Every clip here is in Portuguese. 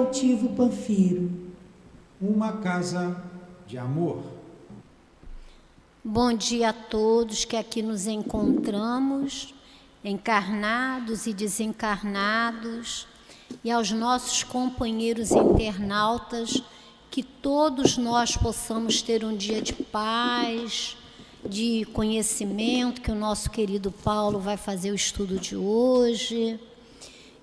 Altivo Panfiro. Uma casa de amor. Bom dia a todos que aqui nos encontramos, encarnados e desencarnados, e aos nossos companheiros internautas, que todos nós possamos ter um dia de paz, de conhecimento, que o nosso querido Paulo vai fazer o estudo de hoje,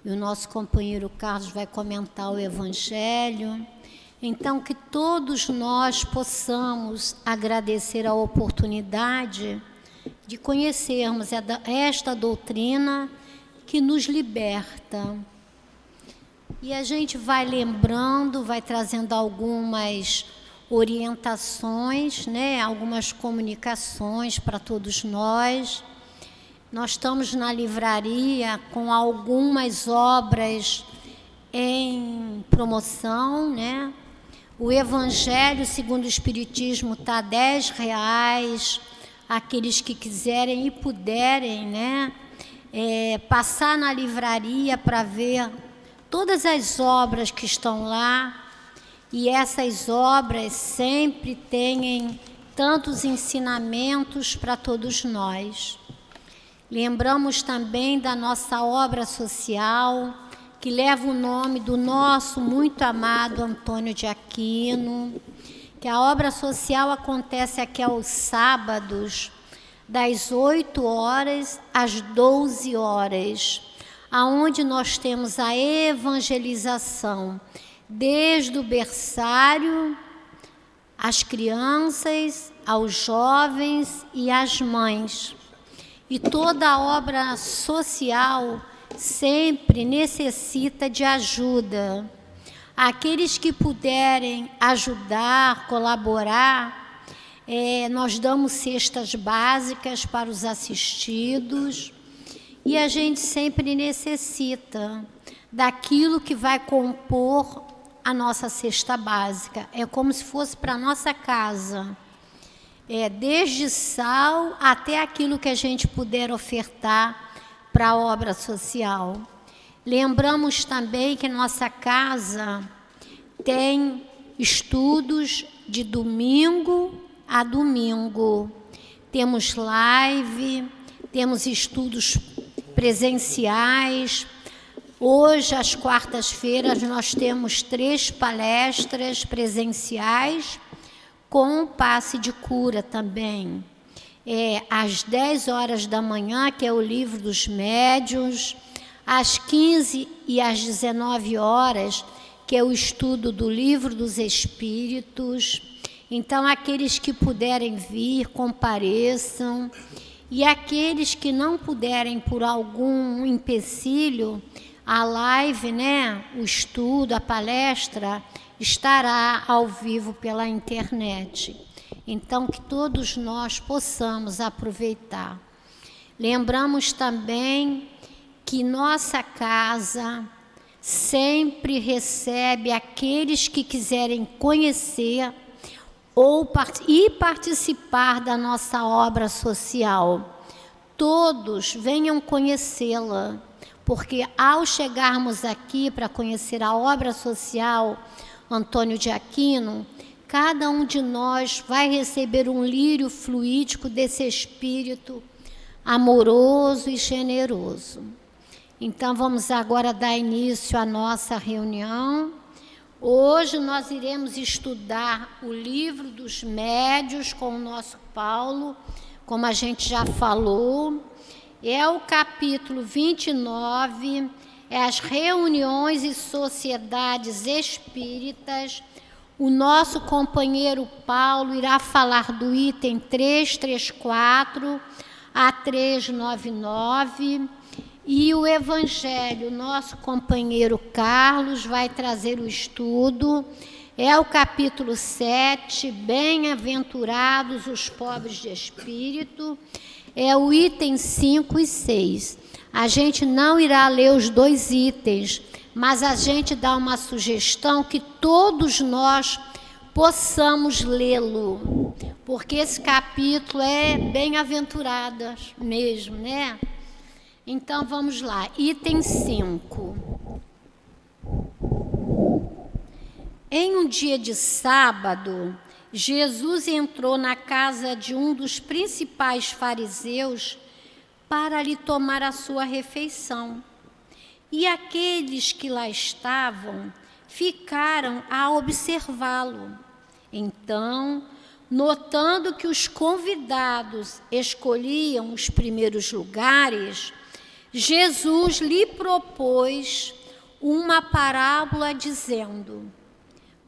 e o nosso companheiro Carlos vai comentar o Evangelho. Então, que todos nós possamos agradecer a oportunidade de conhecermos esta doutrina que nos liberta. E a gente vai lembrando, vai trazendo algumas orientações, né? Algumas comunicações para todos nós. Nós estamos na livraria com algumas obras em promoção, né? O Evangelho segundo o Espiritismo está R$10. Aqueles que quiserem e puderem, né? Passar na livraria para ver todas as obras que estão lá. E essas obras sempre têm tantos ensinamentos para todos nós. Lembramos também da nossa obra social, que leva o nome do nosso muito amado Antônio de Aquino, que a obra social acontece aqui aos sábados, das 8 horas às 12 horas, aonde nós temos a evangelização, desde o berçário, às crianças, aos jovens e às mães. E toda a obra social sempre necessita de ajuda. Aqueles que puderem ajudar, colaborar, nós damos cestas básicas para os assistidos, e a gente sempre necessita daquilo que vai compor a nossa cesta básica. É como se fosse para a nossa casa. Desde sal até aquilo que a gente puder ofertar para a obra social. Lembramos também que nossa casa tem estudos de domingo a domingo. Temos live, temos estudos presenciais. Hoje, às quartas-feiras, nós temos 3 palestras presenciais com passe de cura também. Às 10 horas da manhã, que é o livro dos médiuns, às 15 e às 19 horas, que é o estudo do livro dos espíritos. Então, aqueles que puderem vir, compareçam. E aqueles que não puderem, por algum empecilho, a live, né, o estudo, a palestra, estará ao vivo pela internet. Então, que todos nós possamos aproveitar. Lembramos também que nossa casa sempre recebe aqueles que quiserem conhecer e participar da nossa obra social. Todos venham conhecê-la, porque ao chegarmos aqui para conhecer a obra social Antônio de Aquino, cada um de nós vai receber um lírio fluídico desse espírito amoroso e generoso. Então, vamos agora dar início à nossa reunião. Hoje nós iremos estudar o livro dos médiuns com o nosso Paulo, como a gente já falou. É o capítulo 29, as reuniões e sociedades espíritas. O nosso companheiro Paulo irá falar do item 334 a 399, e o Evangelho, nosso companheiro Carlos vai trazer o estudo. É o capítulo 7, Bem-aventurados os pobres de espírito. É o item 5 e 6. A gente não irá ler os 2 itens, mas a gente dá uma sugestão que todos nós possamos lê-lo, porque esse capítulo é bem-aventuradas mesmo, né? Então, vamos lá. Item 5. Em um dia de sábado, Jesus entrou na casa de um dos principais fariseus para lhe tomar a sua refeição. E aqueles que lá estavam ficaram a observá-lo. Então, notando que os convidados escolhiam os primeiros lugares, Jesus lhe propôs uma parábola dizendo: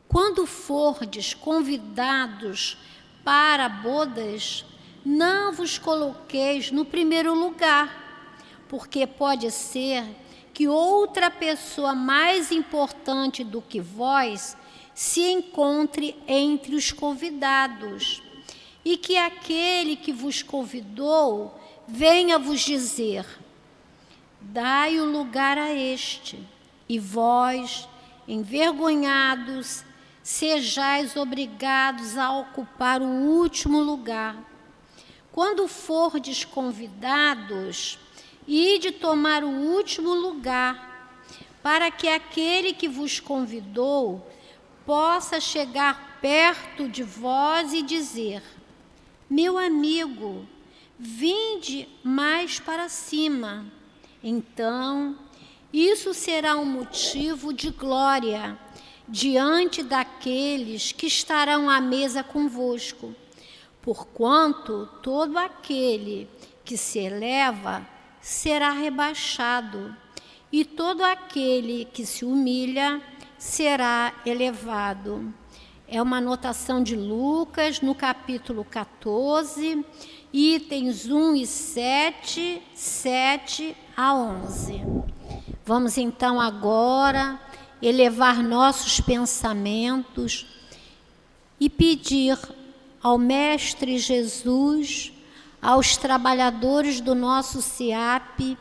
quando fordes convidados para bodas, não vos coloqueis no primeiro lugar, porque pode ser que outra pessoa mais importante do que vós se encontre entre os convidados, e que aquele que vos convidou venha vos dizer: dai o lugar a este, e vós, envergonhados, sejais obrigados a ocupar o último lugar. Quando fordes convidados, ide tomar o último lugar, para que aquele que vos convidou possa chegar perto de vós e dizer: meu amigo, vinde mais para cima. Então, isso será um motivo de glória diante daqueles que estarão à mesa convosco. Porquanto todo aquele que se eleva será rebaixado, e todo aquele que se humilha será elevado. É uma anotação de Lucas, no capítulo 14, itens 1 e 7, 7 a 11. Vamos então agora elevar nossos pensamentos e pedir ao Mestre Jesus, aos trabalhadores do nosso SEAP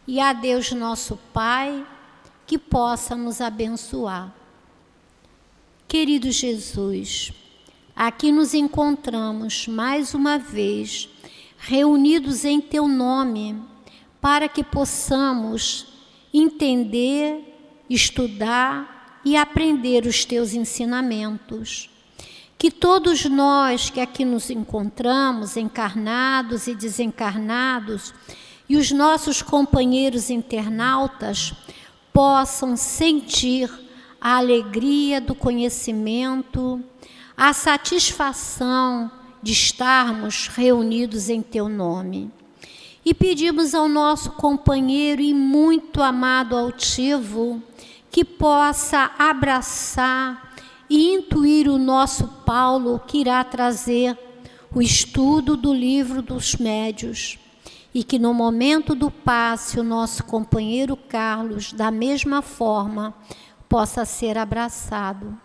e a Deus nosso Pai, que possa nos abençoar. Querido Jesus, aqui nos encontramos mais uma vez, reunidos em Teu nome, para que possamos entender, estudar e aprender os Teus ensinamentos. Que todos nós que aqui nos encontramos, encarnados e desencarnados, e os nossos companheiros internautas, possam sentir a alegria do conhecimento, a satisfação de estarmos reunidos em Teu nome. E pedimos ao nosso companheiro e muito amado altivo que possa abraçar e intuir o nosso Paulo, que irá trazer o estudo do livro dos médios, e que no momento do passe o nosso companheiro Carlos, da mesma forma, possa ser abraçado.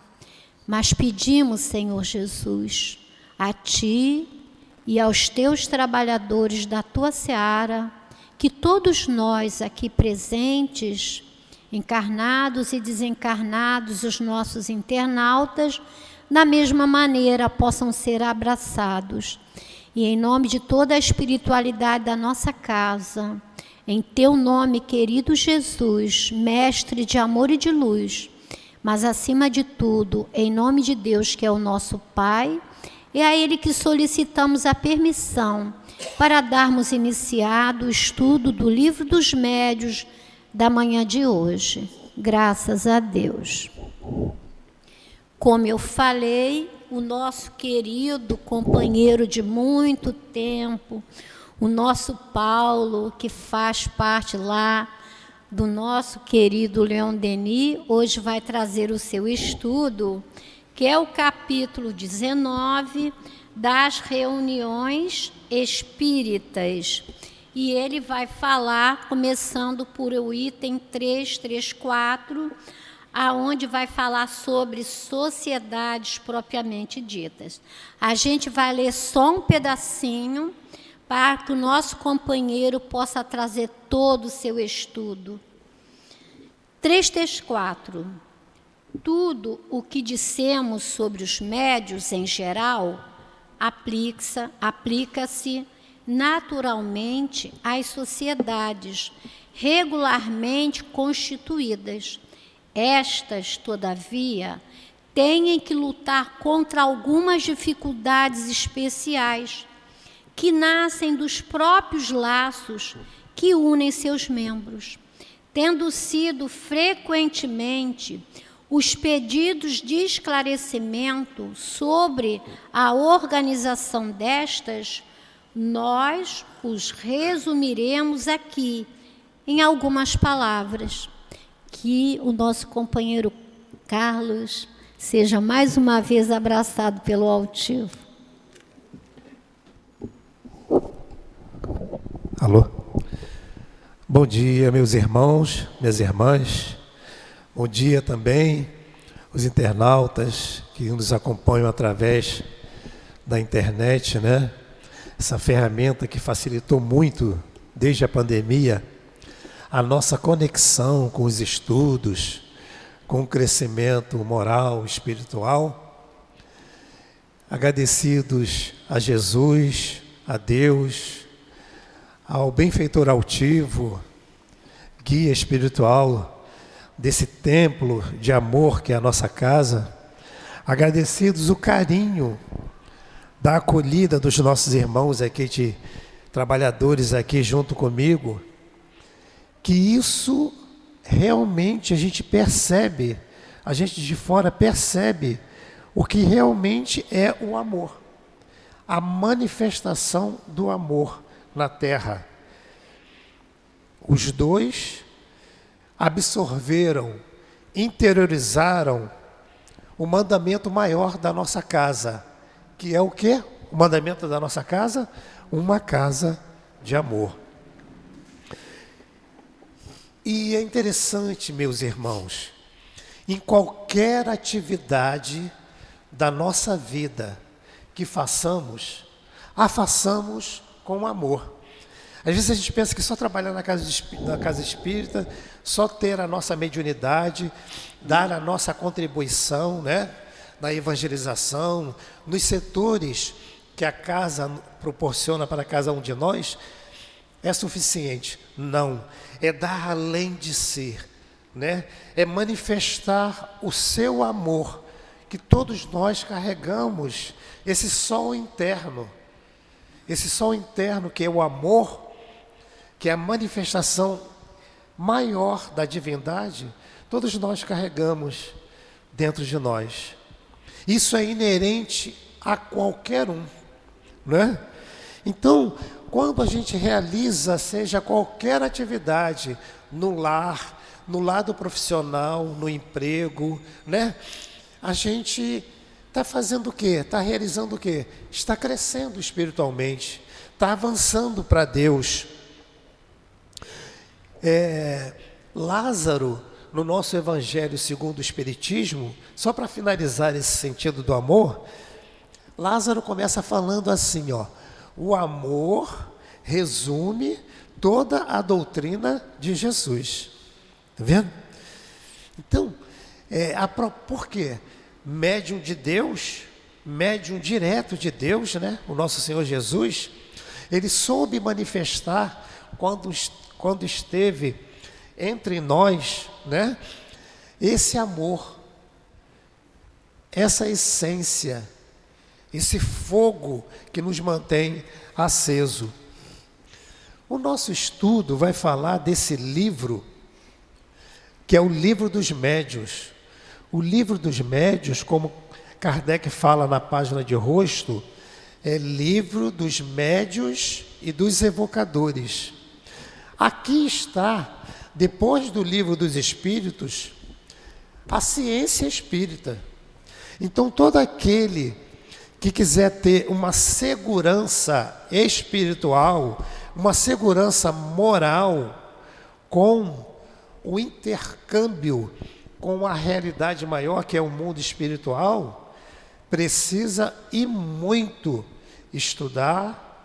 Mas pedimos, Senhor Jesus, a Ti e aos Teus trabalhadores da Tua seara, que todos nós aqui presentes, encarnados e desencarnados, os nossos internautas, da mesma maneira possam ser abraçados. E em nome de toda a espiritualidade da nossa casa, em Teu nome, querido Jesus, Mestre de amor e de luz, mas acima de tudo, em nome de Deus, que é o nosso Pai, é a Ele que solicitamos a permissão para darmos iniciado o estudo do livro dos médios da manhã de hoje. Graças a Deus. Como eu falei, o nosso querido companheiro de muito tempo, o nosso Paulo, que faz parte lá do nosso querido Leon Denis, hoje vai trazer o seu estudo, que é o capítulo 19 das reuniões espíritas. E ele vai falar, começando por o item 334, aonde vai falar sobre sociedades propriamente ditas. A gente vai ler só um pedacinho para que o nosso companheiro possa trazer todo o seu estudo. 334. Tudo o que dissemos sobre os médios em geral aplica-se naturalmente às sociedades regularmente constituídas. Estas, todavia, têm que lutar contra algumas dificuldades especiais que nascem dos próprios laços que unem seus membros, tendo sido frequentemente os pedidos de esclarecimento sobre a organização destas, nós os resumiremos aqui em algumas palavras. Que o nosso companheiro Carlos seja mais uma vez abraçado pelo altivo. Alô? Bom dia, meus irmãos, minhas irmãs. Bom dia também os internautas que nos acompanham através da internet, né? Essa ferramenta que facilitou muito, desde a pandemia, a nossa conexão com os estudos, com o crescimento moral, espiritual. Agradecidos a Jesus, a Deus, ao benfeitor altivo, guia espiritual desse templo de amor que é a nossa casa. Agradecidos o carinho da acolhida dos nossos irmãos aqui, trabalhadores aqui junto comigo, que isso realmente a gente percebe, a gente de fora percebe o que realmente é o amor, a manifestação do amor na terra. Os dois absorveram, interiorizaram o mandamento maior da nossa casa, que é o quê? O mandamento da nossa casa? Uma casa de amor. E é interessante, meus irmãos, em qualquer atividade da nossa vida que façamos, a façamos com amor. Às vezes a gente pensa que só trabalhar na casa espírita, só ter a nossa mediunidade, dar a nossa contribuição, né, na evangelização, nos setores que a casa proporciona para cada um de nós, é suficiente. Não, é dar além de si, né? É manifestar o seu amor, que todos nós carregamos, esse sol interno que é o amor, que é a manifestação maior da divindade, todos nós carregamos dentro de nós. Isso é inerente a qualquer um, né? Então, quando a gente realiza, seja qualquer atividade, no lar, no lado profissional, no emprego, né? A gente está fazendo o quê? Está realizando o quê? Está crescendo espiritualmente, está avançando para Deus. Lázaro, no nosso Evangelho segundo o Espiritismo, só para finalizar esse sentido do amor, Lázaro começa falando assim, ó: o amor resume toda a doutrina de Jesus. Está vendo? Então, por quê? Médium de Deus, médium direto de Deus, né? O nosso Senhor Jesus, ele soube manifestar quando esteve entre nós, né? Esse amor, essa essência, esse fogo que nos mantém aceso. O nosso estudo vai falar desse livro, que é o livro dos médiuns. O livro dos médiuns, como Kardec fala na página de rosto, é livro dos médiuns e dos evocadores. Aqui está, depois do livro dos espíritos, a ciência espírita. Então, todo aquele que quiser ter uma segurança espiritual, uma segurança moral, com o intercâmbio com a realidade maior, que é o mundo espiritual, precisa e muito estudar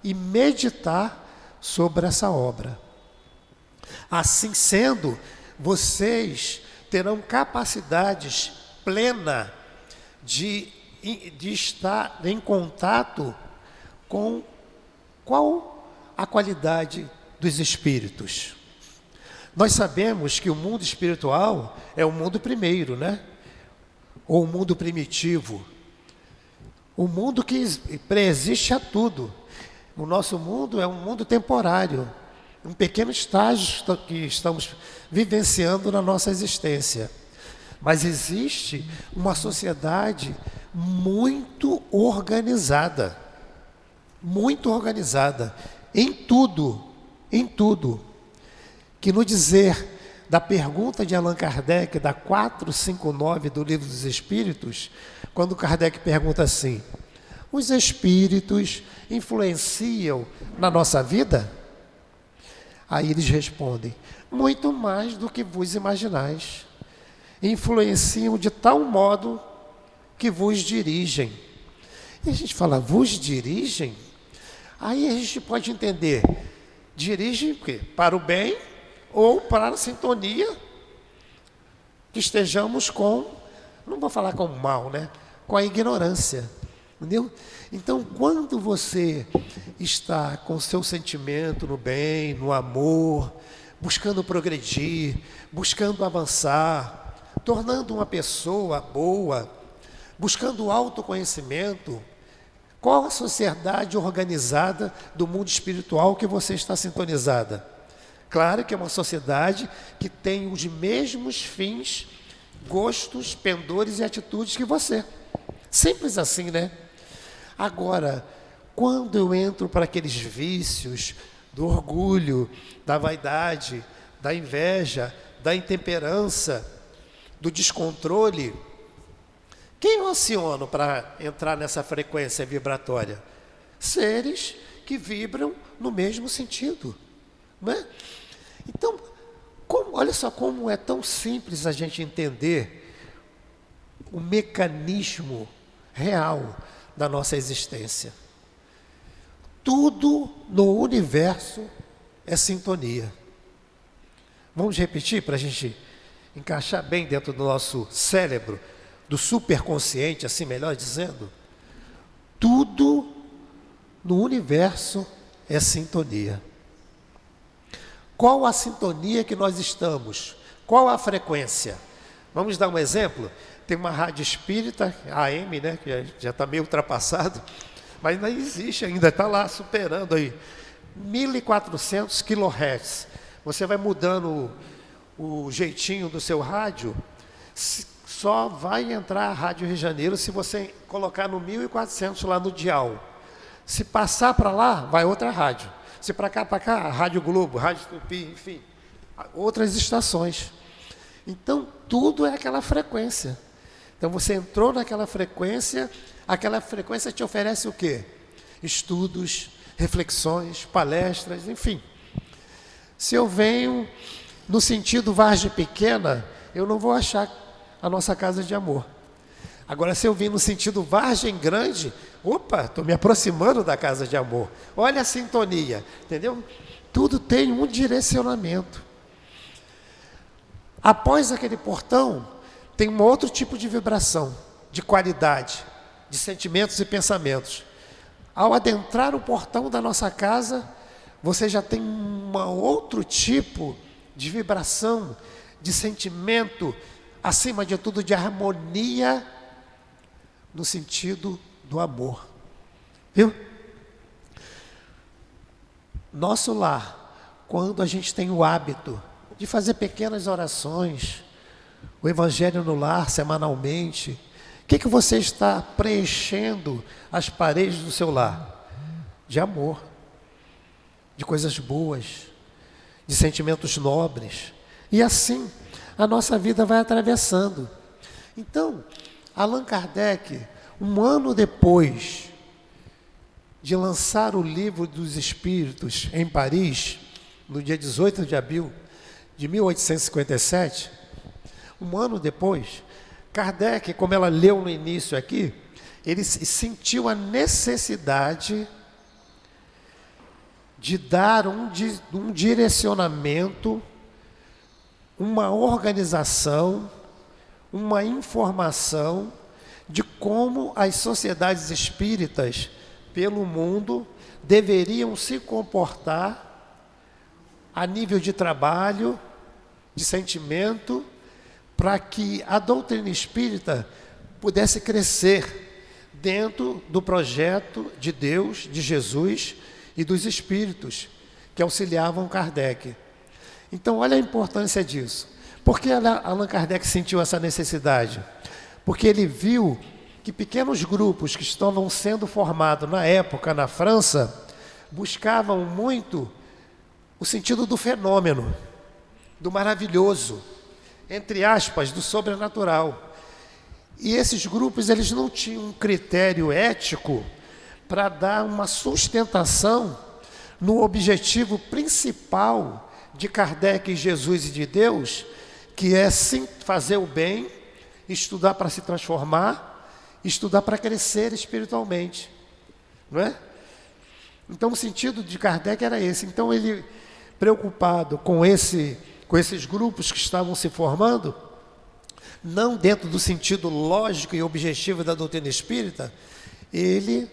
e meditar sobre essa obra. Assim sendo, vocês terão capacidades plena de estar em contato com qual a qualidade dos espíritos. Nós sabemos que o mundo espiritual é o mundo primeiro, né? Ou o mundo primitivo. O mundo que preexiste a tudo. O nosso mundo é um mundo temporário, um pequeno estágio que estamos vivenciando na nossa existência. Mas existe uma sociedade muito organizada em tudo, que no dizer da pergunta de Allan Kardec, da 459 do Livro dos Espíritos, quando Kardec pergunta assim: os espíritos influenciam na nossa vida? Aí eles respondem: muito mais do que vos imaginais. Influenciam de tal modo que vos dirigem. E a gente fala, vos dirigem? Aí a gente pode entender, dirigem o quê? Para o bem ou para a sintonia que estejamos com, não vou falar com o mal, né? Com a ignorância, entendeu? Então, quando você está com o seu sentimento no bem, no amor, buscando progredir, buscando avançar, tornando uma pessoa boa, buscando autoconhecimento, qual a sociedade organizada do mundo espiritual que você está sintonizada? Claro que é uma sociedade que tem os mesmos fins, gostos, pendores e atitudes que você. Simples assim, né? Agora, quando eu entro para aqueles vícios do orgulho, da vaidade, da inveja, da intemperança, do descontrole, quem eu aciono para entrar nessa frequência vibratória? Seres que vibram no mesmo sentido, não é? Então, olha só como é tão simples a gente entender o mecanismo real da nossa existência. Tudo no universo é sintonia. Vamos repetir para a gente encaixar bem dentro do nosso cérebro, do superconsciente, assim melhor dizendo? Tudo no universo é sintonia. Qual a sintonia que nós estamos? Qual a frequência? Vamos dar um exemplo? Tem uma rádio espírita, a AM, né, que já está meio ultrapassado, mas ainda existe, ainda está lá superando aí, 1.400 kHz. Você vai mudando o jeitinho do seu rádio, só vai entrar a Rádio Rio de Janeiro se você colocar no 1.400 lá no dial. Se passar para lá, vai outra rádio. Se para cá, a Rádio Globo, Rádio Tupi, enfim, outras estações. Então, tudo é aquela frequência. Então, você entrou naquela frequência te oferece o quê? Estudos, reflexões, palestras, enfim. Se eu venho no sentido Vargem Pequena, eu não vou achar a nossa casa de amor. Agora, se eu vim no sentido Vargem Grande, opa, estou me aproximando da casa de amor. Olha a sintonia, entendeu? Tudo tem um direcionamento. Após aquele portão, tem um outro tipo de vibração, de qualidade, de sentimentos e pensamentos. Ao adentrar o portão da nossa casa, você já tem um outro tipo de vibração, de sentimento, acima de tudo, de harmonia, no sentido do amor. Viu? Nosso lar, quando a gente tem o hábito de fazer pequenas orações, o Evangelho no lar, semanalmente, o que você está preenchendo as paredes do seu lar? De amor, de coisas boas, de sentimentos nobres. E assim, a nossa vida vai atravessando. Então, Allan Kardec, um ano depois de lançar o Livro dos Espíritos em Paris, no dia 18 de abril de 1857, um ano depois, Kardec, como ela leu no início aqui, ele sentiu a necessidade de dar um direcionamento, uma organização, uma informação de como as sociedades espíritas pelo mundo deveriam se comportar a nível de trabalho, de sentimento, para que a doutrina espírita pudesse crescer dentro do projeto de Deus, de Jesus e dos espíritos que auxiliavam Kardec. Então, olha a importância disso. Por que Allan Kardec sentiu essa necessidade? Porque ele viu que pequenos grupos que estavam sendo formados na época na França buscavam muito o sentido do fenômeno, do maravilhoso, entre aspas, do sobrenatural. E esses grupos, eles não tinham um critério ético para dar uma sustentação no objetivo principal de Kardec, Jesus e de Deus, que é sim fazer o bem, estudar para se transformar, estudar para crescer espiritualmente, não é? Então o sentido de Kardec era esse. Então ele, preocupado com esses grupos que estavam se formando, não dentro do sentido lógico e objetivo da doutrina espírita, ele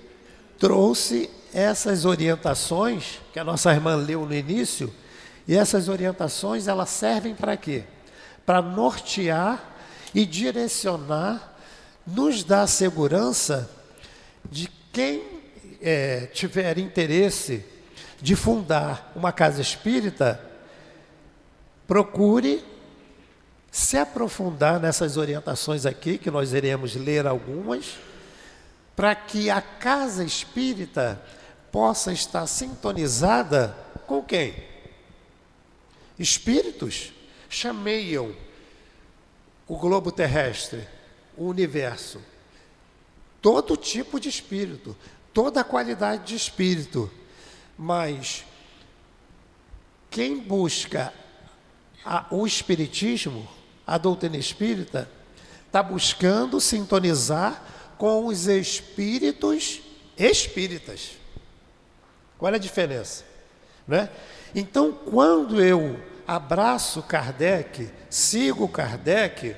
trouxe essas orientações que a nossa irmã leu no início, e essas orientações, elas servem para quê? Para nortear e direcionar, nos dar segurança de quem tiver interesse de fundar uma casa espírita, procure se aprofundar nessas orientações aqui, que nós iremos ler algumas, para que a casa espírita possa estar sintonizada com quem? Espíritos chameiam o globo terrestre, o universo, todo tipo de espírito, toda a qualidade de espírito, mas quem busca o espiritismo, a doutrina espírita, está buscando sintonizar com os espíritos espíritas. Qual é a diferença? Né? Então, quando eu abraço Kardec, sigo Kardec,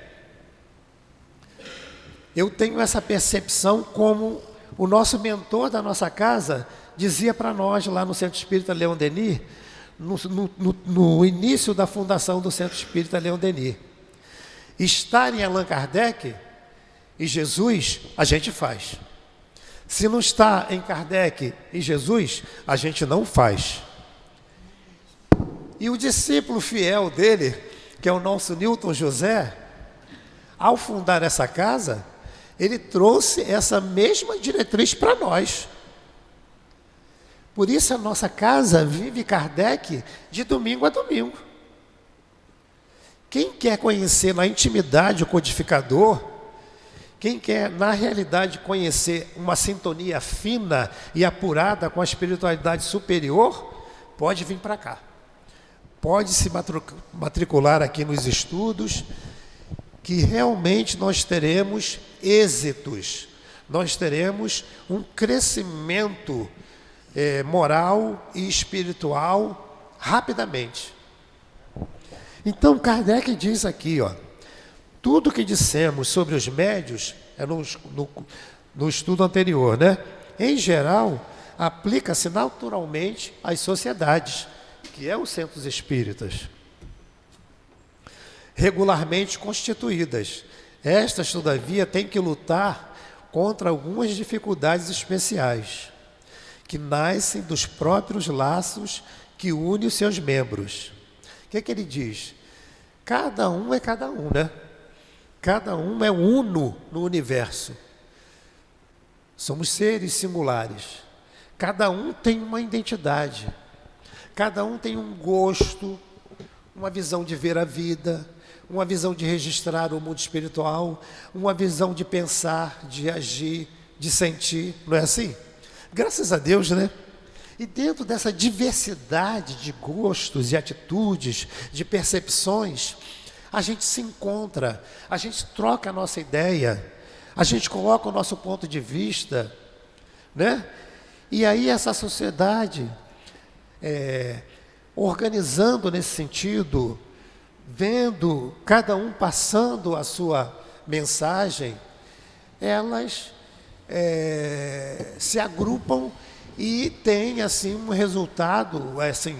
eu tenho essa percepção, como o nosso mentor da nossa casa dizia para nós lá no Centro Espírita Leon Denis, no início da fundação do Centro Espírita Leon Denis. Estar em Allan Kardec e Jesus, a gente faz. Se não está em Kardec e Jesus, a gente não faz. E o discípulo fiel dele, que é o nosso Newton José, ao fundar essa casa, ele trouxe essa mesma diretriz para nós. Por isso a nossa casa vive Kardec de domingo a domingo. Quem quer conhecer na intimidade o codificador, quem quer na realidade conhecer uma sintonia fina e apurada com a espiritualidade superior, pode vir para cá. Pode se matricular aqui nos estudos, que realmente nós teremos êxitos, nós teremos um crescimento moral e espiritual rapidamente. Então Kardec diz aqui, tudo que dissemos sobre os médios, no estudo anterior, né? Em geral, aplica-se naturalmente às sociedades, que é os centros espíritas, regularmente constituídas. Estas, todavia, têm que lutar contra algumas dificuldades especiais, que nascem dos próprios laços que unem os seus membros. O que é que ele diz? Cada um é cada um, né? Cada um é uno no universo. Somos seres singulares. Cada um tem uma identidade. Cada um tem um gosto, uma visão de ver a vida, uma visão de registrar o mundo espiritual, uma visão de pensar, de agir, de sentir. Não é assim? Graças a Deus, né? E dentro dessa diversidade de gostos e atitudes, de percepções, a gente se encontra, a gente troca a nossa ideia, a gente coloca o nosso ponto de vista, né? E aí essa sociedade, organizando nesse sentido, vendo cada um passando a sua mensagem, elas se agrupam e têm assim um resultado assim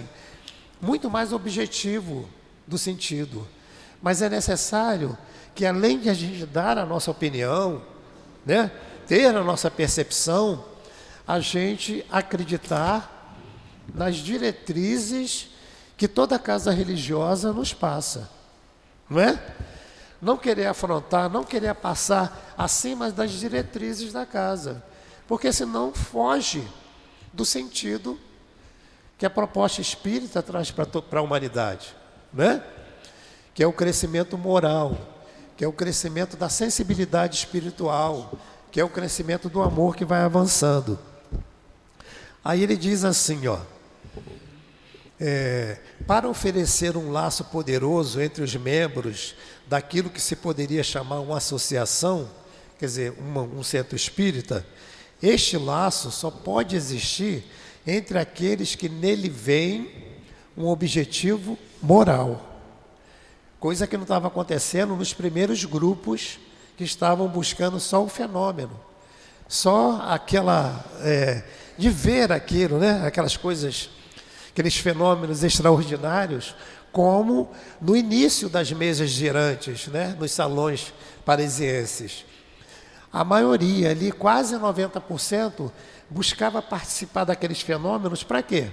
muito mais objetivo, do sentido. Mas é necessário que, além de a gente dar a nossa opinião, né, ter a nossa percepção, a gente acreditar nas diretrizes que toda casa religiosa nos passa, não é? Não querer afrontar, não querer passar acima das diretrizes da casa, porque senão foge do sentido que a proposta espírita traz para a humanidade, né? Que é o crescimento moral, que é o crescimento da sensibilidade espiritual, que é o crescimento do amor que vai avançando. Aí ele diz assim, ó, para oferecer um laço poderoso entre os membros daquilo que se poderia chamar uma associação, quer dizer, um centro espírita, este laço só pode existir entre aqueles que nele veem um objetivo moral. Coisa que não estava acontecendo nos primeiros grupos que estavam buscando só o fenômeno. Só aquela, de ver aquilo, né? Aquelas coisas, aqueles fenômenos extraordinários, como no início das mesas girantes, né? Nos salões parisienses. A maioria ali, quase 90%, buscava participar daqueles fenômenos para quê?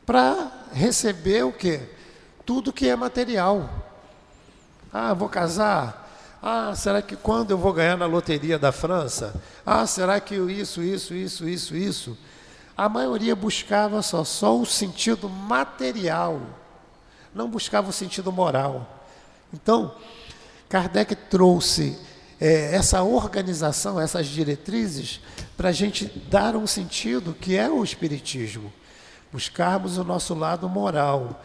Para receber o quê? Tudo que é material. Ah, vou casar? Ah, será que quando eu vou ganhar na loteria da França? Ah, será que isso? A maioria buscava só o sentido material, não buscava o sentido moral. Então, Kardec trouxe essa organização, essas diretrizes, para a gente dar um sentido que é o Espiritismo. Buscarmos o nosso lado moral,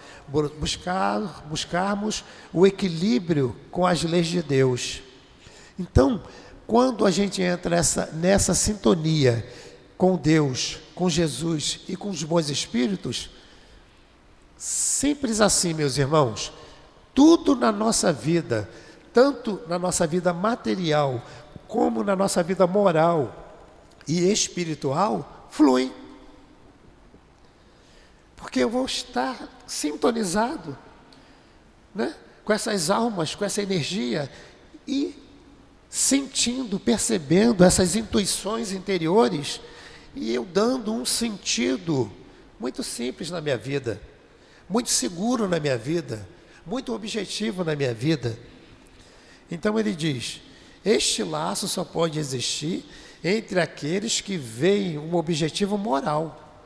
buscarmos o equilíbrio com as leis de Deus. Então, quando a gente entra nessa sintonia com Deus, com Jesus e com os bons espíritos, simples assim, meus irmãos, tudo na nossa vida, tanto na nossa vida material, como na nossa vida moral e espiritual, flui. Porque eu vou estar sintonizado, né, com essas almas, com essa energia e sentindo, percebendo essas intuições interiores e eu dando um sentido muito simples na minha vida, muito seguro na minha vida, muito objetivo na minha vida. Então ele diz, este laço só pode existir entre aqueles que veem um objetivo moral,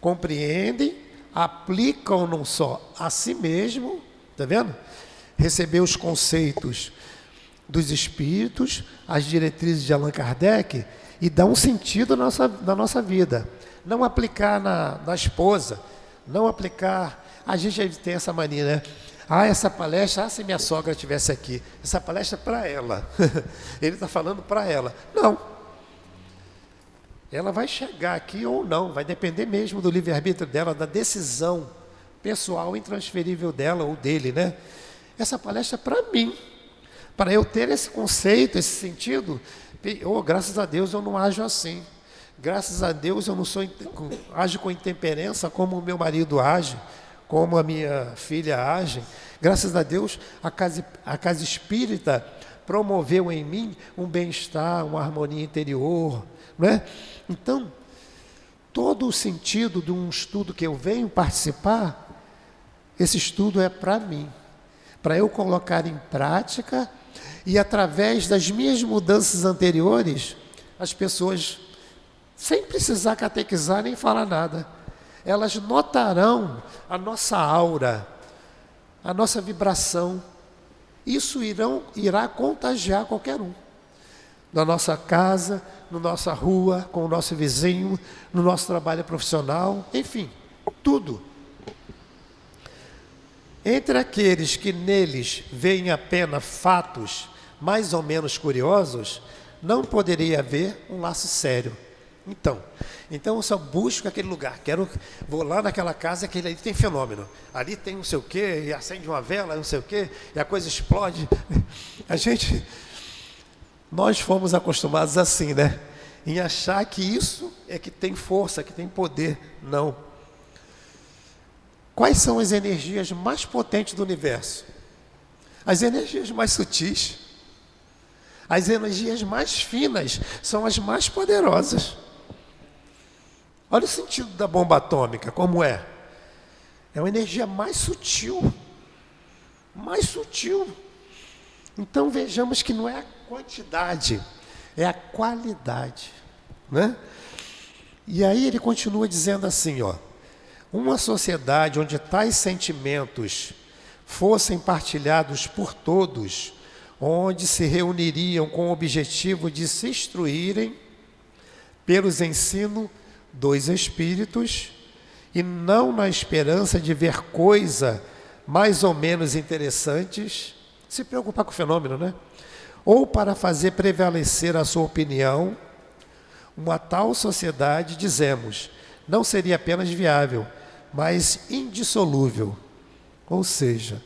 compreendem, aplicam não só a si mesmo, está vendo? Receber os conceitos dos espíritos, as diretrizes de Allan Kardec e dar um sentido na nossa vida. Não aplicar na esposa, não aplicar... A gente tem essa mania, né? Ah, essa palestra, se minha sogra estivesse aqui, essa palestra é para ela. Ele está falando para ela. Não. Ela vai chegar aqui ou não, vai depender mesmo do livre-arbítrio dela, da decisão pessoal intransferível dela ou dele, né? Essa palestra é para mim, para eu ter esse conceito, esse sentido. Graças a Deus eu não ajo assim. Graças a Deus eu não ajo com intemperança como o meu marido age, como a minha filha age. Graças a Deus a casa espírita promoveu em mim um bem-estar, uma harmonia interior, não é? Então, todo o sentido de um estudo que eu venho participar, esse estudo é para mim, para eu colocar em prática e através das minhas mudanças anteriores, as pessoas, sem precisar catequizar nem falar nada, elas notarão a nossa aura, a nossa vibração. Isso irá contagiar qualquer um. Na nossa casa, na nossa rua, com o nosso vizinho, no nosso trabalho profissional, enfim, tudo. Entre aqueles que neles veem apenas fatos mais ou menos curiosos, não poderia haver um laço sério. Então eu só busco aquele lugar, vou lá naquela casa, aquele ali tem fenômeno, ali tem não sei o quê, e acende uma vela, não sei o quê, e a coisa explode. Nós fomos acostumados assim, né? Em achar que isso é que tem força, que tem poder. Não. Quais são as energias mais potentes do universo? As energias mais sutis. As energias mais finas são as mais poderosas. Olha o sentido da bomba atômica, como é. É uma energia mais sutil. Mais sutil. Então vejamos que não é a quantidade, é a qualidade, né? E aí ele continua dizendo assim, ó: uma sociedade onde tais sentimentos fossem partilhados por todos, onde se reuniriam com o objetivo de se instruírem pelos ensinos dos espíritos e não na esperança de ver coisa mais ou menos interessantes, se preocupar com o fenômeno, né? Ou para fazer prevalecer a sua opinião, uma tal sociedade, dizemos, não seria apenas viável, mas indissolúvel. Ou seja,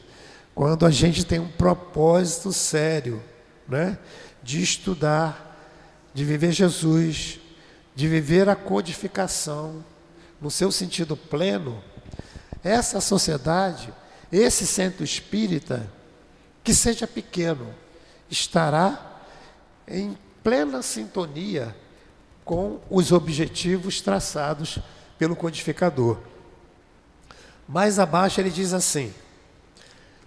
quando a gente tem um propósito sério, né, de estudar, de viver Jesus, de viver a codificação no seu sentido pleno, essa sociedade, esse centro espírita, que seja pequeno, estará em plena sintonia com os objetivos traçados pelo codificador. Mais abaixo ele diz assim: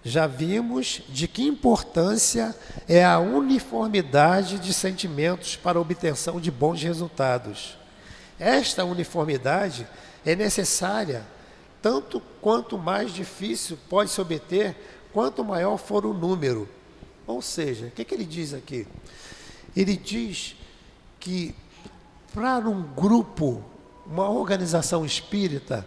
já vimos de que importância é a uniformidade de sentimentos para a obtenção de bons resultados. Esta uniformidade é necessária, tanto quanto mais difícil pode se obter, quanto maior for o número. Ou seja, o que ele diz aqui? Ele diz que para um grupo, uma organização espírita,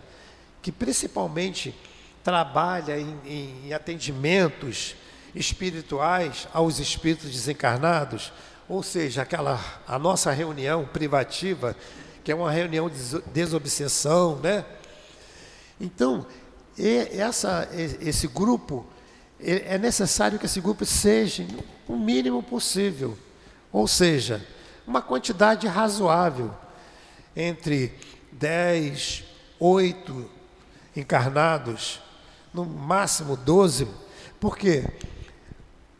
que principalmente trabalha em atendimentos espirituais aos espíritos desencarnados, ou seja, a nossa reunião privativa, que é uma reunião de desobsessão, né? Então, esse grupo, é necessário que esse grupo seja o mínimo possível, ou seja, uma quantidade razoável, entre 10, 8 encarnados, no máximo 12, porque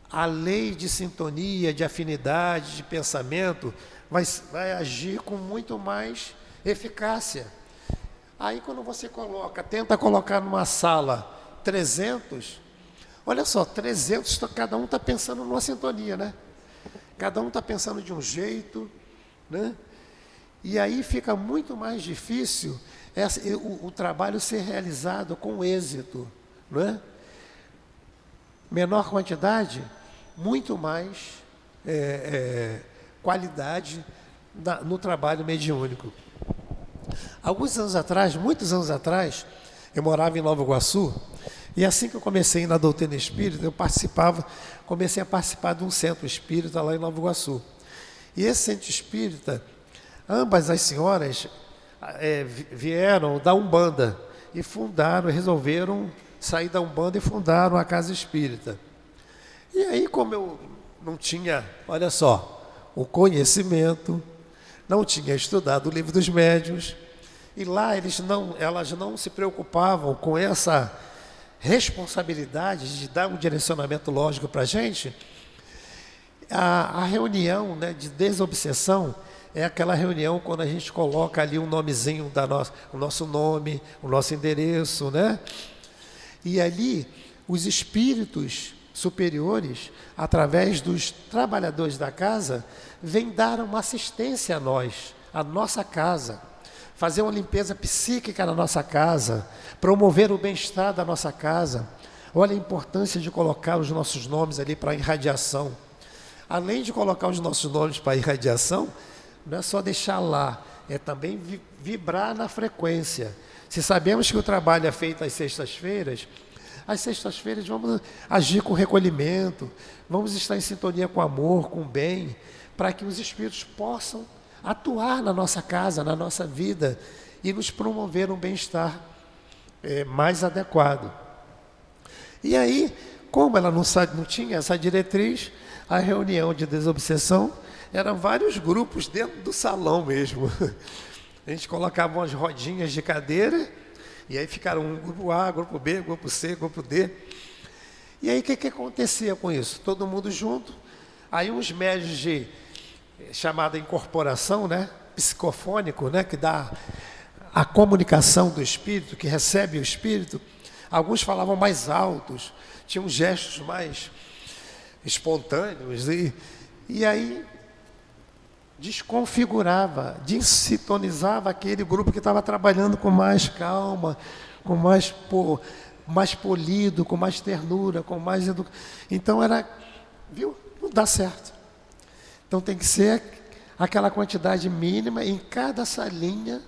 a lei de sintonia, de afinidade, de pensamento, vai agir com muito mais eficácia. Aí quando você tenta colocar numa sala 300, olha só, 300, cada um está pensando numa sintonia, né? Cada um está pensando de um jeito, né? E aí fica muito mais difícil o trabalho ser realizado com êxito, não é? Menor quantidade, muito mais qualidade no trabalho mediúnico. Alguns anos atrás, muitos anos atrás, eu morava em Nova Iguaçu, e assim que eu comecei na doutrina espírita, comecei a participar de um centro espírita lá em Nova Iguaçu. E esse centro espírita, ambas as senhoras vieram da Umbanda e resolveram sair da Umbanda e fundaram a Casa Espírita. E aí, como eu não tinha, olha só, o conhecimento, não tinha estudado o Livro dos Médiuns, e lá elas não se preocupavam com essa responsabilidade de dar um direcionamento lógico para a gente. A reunião, né, de desobsessão é aquela reunião quando a gente coloca ali um nomezinho o nosso nome, o nosso endereço, né? E ali os espíritos superiores, através dos trabalhadores da casa, vêm dar uma assistência a nós, a nossa casa, fazer uma limpeza psíquica na nossa casa, promover o bem-estar da nossa casa. Olha a importância de colocar os nossos nomes ali para irradiação. Além de colocar os nossos nomes para irradiação, não é só deixar lá, é também vibrar na frequência. Se sabemos que o trabalho é feito às sextas-feiras vamos agir com recolhimento, vamos estar em sintonia com amor, com bem, para que os espíritos possam atuar na nossa casa, na nossa vida e nos promover um bem-estar mais adequado. E aí, como ela não tinha essa diretriz, a reunião de desobsessão eram vários grupos dentro do salão mesmo. A gente colocava umas rodinhas de cadeira E aí ficaram um grupo A, grupo B, grupo C, grupo D. E aí o que acontecia com isso? Todo mundo junto. Aí uns médios de chamada incorporação, né? Psicofônico, né? Que dá a comunicação do espírito, que recebe o espírito. Alguns falavam mais altos, tinham gestos mais espontâneos. E aí desconfigurava, desintonizava aquele grupo que estava trabalhando com mais calma, com mais polido, com mais ternura, com mais educação. Então viu? Não dá certo. Então tem que ser aquela quantidade mínima em cada salinha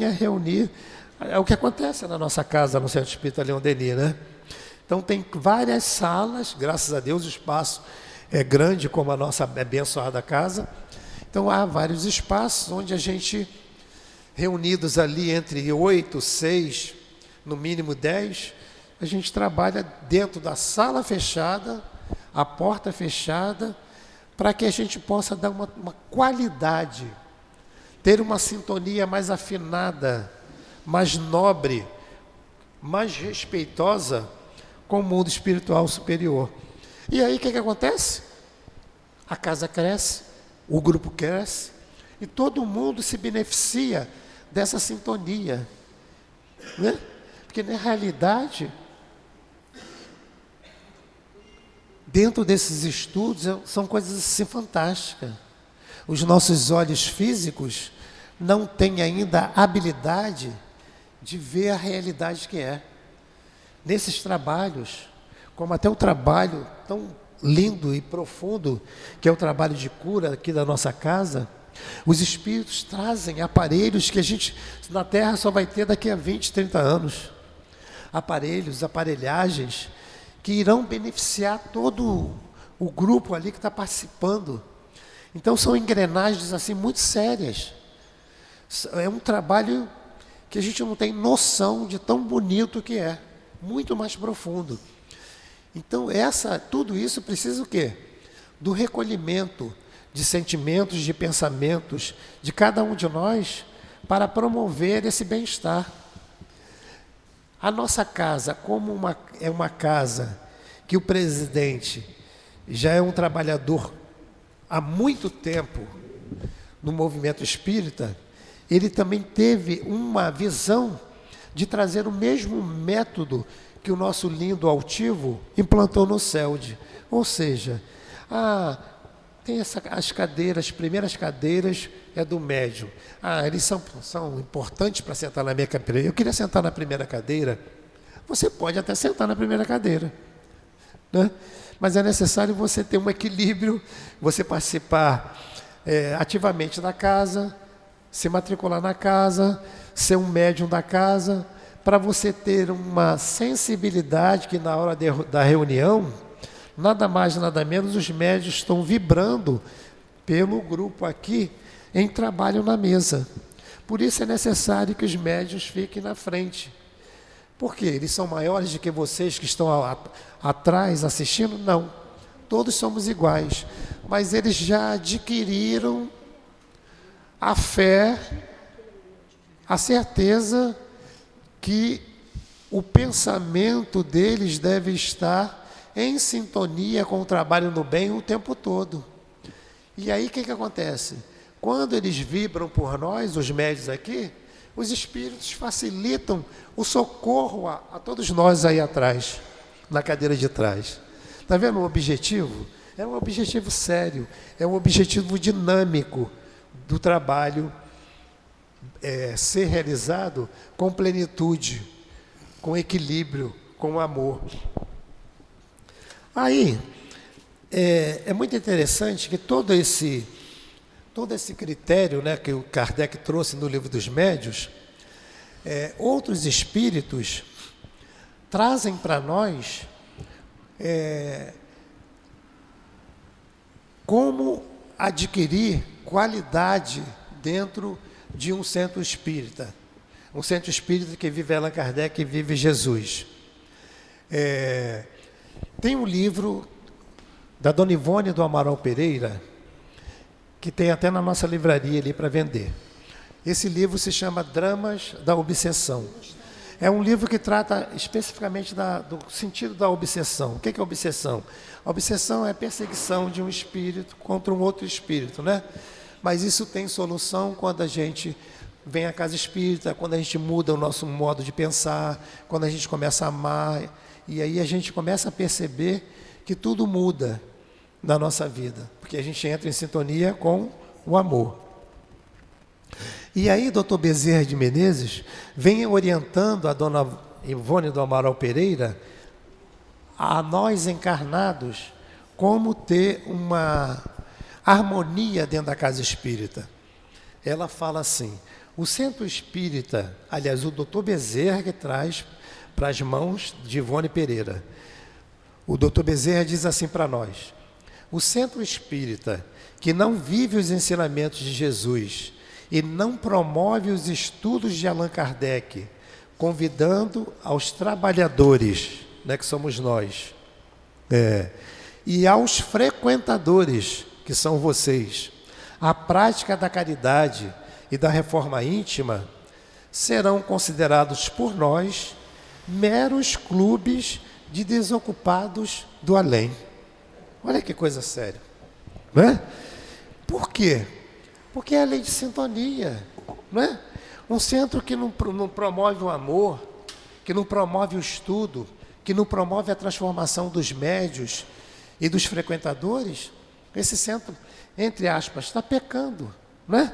reunir. É o que acontece na nossa casa, no Centro Espírita Leon Denis, né? Então tem várias salas, graças a Deus o espaço é grande como a nossa abençoada casa. Então há vários espaços onde a gente, reunidos ali entre 8, 6, no mínimo 10, a gente trabalha dentro da sala fechada, a porta fechada, para que a gente possa dar uma qualidade, ter uma sintonia mais afinada, mais nobre, mais respeitosa com o mundo espiritual superior. E aí o que acontece? A casa cresce, o grupo cresce, e todo mundo se beneficia dessa sintonia, né? Porque na realidade, dentro desses estudos, são coisas assim fantásticas. Os nossos olhos físicos não têm ainda a habilidade de ver a realidade que é. Nesses trabalhos, como até o trabalho tão lindo e profundo, que é o trabalho de cura aqui da nossa casa, os espíritos trazem aparelhos que a gente na Terra só vai ter daqui a 20, 30 anos. Aparelhos, aparelhagens, que irão beneficiar todo o grupo ali que está participando. Então são engrenagens assim muito sérias. É um trabalho que a gente não tem noção de tão bonito que é, muito mais profundo. Então tudo isso precisa o quê? Do recolhimento de sentimentos, de pensamentos de cada um de nós para promover esse bem-estar. A nossa casa, como é uma casa que o presidente já é um trabalhador há muito tempo no movimento espírita, ele também teve uma visão de trazer o mesmo método que o nosso lindo altivo implantou no CELD. Ou seja, tem as cadeiras, as primeiras cadeiras é do médium. Eles são importantes para sentar na minha cadeira. Eu queria sentar na primeira cadeira. Você pode até sentar na primeira cadeira, né? Mas é necessário você ter um equilíbrio, você participar ativamente da casa, se matricular na casa, ser um médium da casa, para você ter uma sensibilidade que na hora da reunião, nada mais, nada menos, os médios estão vibrando pelo grupo aqui em trabalho na mesa. Por isso é necessário que os médios fiquem na frente. Por quê? Eles são maiores do que vocês que estão atrás assistindo? Não. Todos somos iguais. Mas eles já adquiriram a fé, a certeza que o pensamento deles deve estar em sintonia com o trabalho no bem o tempo todo. E aí o que acontece? Quando eles vibram por nós, os médios aqui, os espíritos facilitam o socorro a todos nós aí atrás, na cadeira de trás. Está vendo o objetivo? É um objetivo sério, é um objetivo dinâmico do trabalho ser realizado com plenitude, com equilíbrio, com amor. Aí, é muito interessante que todo esse critério, né, que o Kardec trouxe no Livro dos Médios, outros espíritos trazem para nós como adquirir qualidade dentro de um centro espírita. Um centro espírita que vive Allan Kardec e vive Jesus. Tem um livro da Dona Ivone do Amaral Pereira, que tem até na nossa livraria ali para vender. Esse livro se chama Dramas da Obsessão. É um livro que trata especificamente do sentido da obsessão. O que é obsessão? A obsessão é a perseguição de um espírito contra um outro espírito, né? Mas isso tem solução quando a gente vem à casa espírita, quando a gente muda o nosso modo de pensar, quando a gente começa a amar, e aí a gente começa a perceber que tudo muda na nossa vida, porque a gente entra em sintonia com o amor. E aí, Dr. Bezerra de Menezes vem orientando a dona Ivone do Amaral Pereira a nós encarnados como ter uma harmonia dentro da casa espírita. Ela fala assim: o centro espírita, aliás, o Dr. Bezerra que traz para as mãos de Ivone Pereira. O Dr. Bezerra diz assim para nós: o centro espírita que não vive os ensinamentos de Jesus e não promove os estudos de Allan Kardec, convidando aos trabalhadores, né, que somos nós, e aos frequentadores, que são vocês, a prática da caridade e da reforma íntima, serão considerados por nós meros clubes de desocupados do além. Olha que coisa séria, não é? Por quê? Porque é a lei de sintonia, não é? Um centro que não promove o amor, que não promove o estudo, que não promove a transformação dos médios e dos frequentadores, esse centro, entre aspas, está pecando, não é?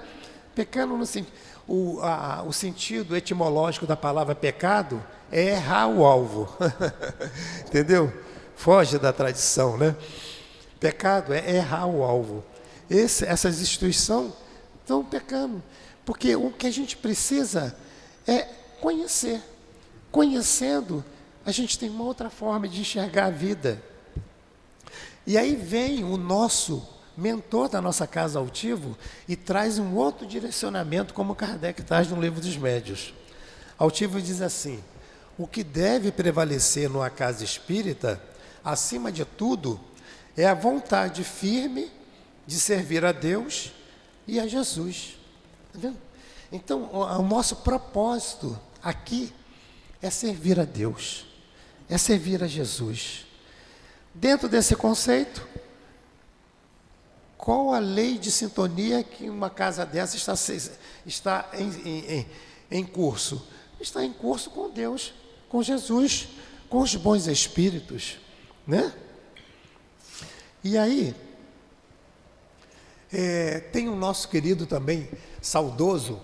Pecando no sentido, o sentido etimológico da palavra pecado é errar o alvo, entendeu? Foge da tradição, né? Pecado é errar o alvo. Essas instituições estão pecando, porque o que a gente precisa é conhecer. Conhecendo, a gente tem uma outra forma de enxergar a vida. E aí vem o nosso mentor da nossa casa Altivo e traz um outro direcionamento, como Kardec traz no Livro dos Médios. Altivo diz assim: o que deve prevalecer numa casa espírita, acima de tudo, é a vontade firme de servir a Deus e a Jesus. Tá vendo? Então, o nosso propósito aqui é servir a Deus, é servir a Jesus. Dentro desse conceito, qual a lei de sintonia que uma casa dessa está em curso? Está em curso com Deus, com Jesus, com os bons espíritos, né? E aí, tem o nosso querido também, saudoso,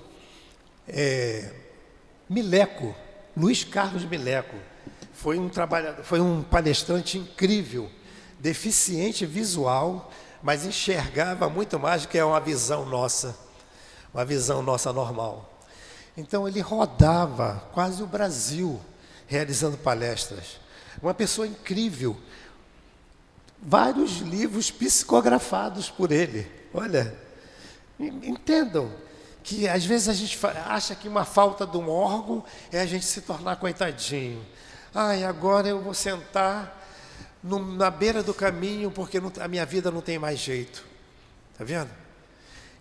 Mileco, Luiz Carlos Mileco. Foi um palestrante incrível, deficiente visual, mas enxergava muito mais do que uma visão nossa normal. Então ele rodava quase o Brasil realizando palestras. Uma pessoa incrível. Vários livros psicografados por ele. Olha, entendam que às vezes a gente acha que uma falta de um órgão é a gente se tornar coitadinho. Ai, agora eu vou sentar na beira do caminho porque a minha vida não tem mais jeito. Está vendo?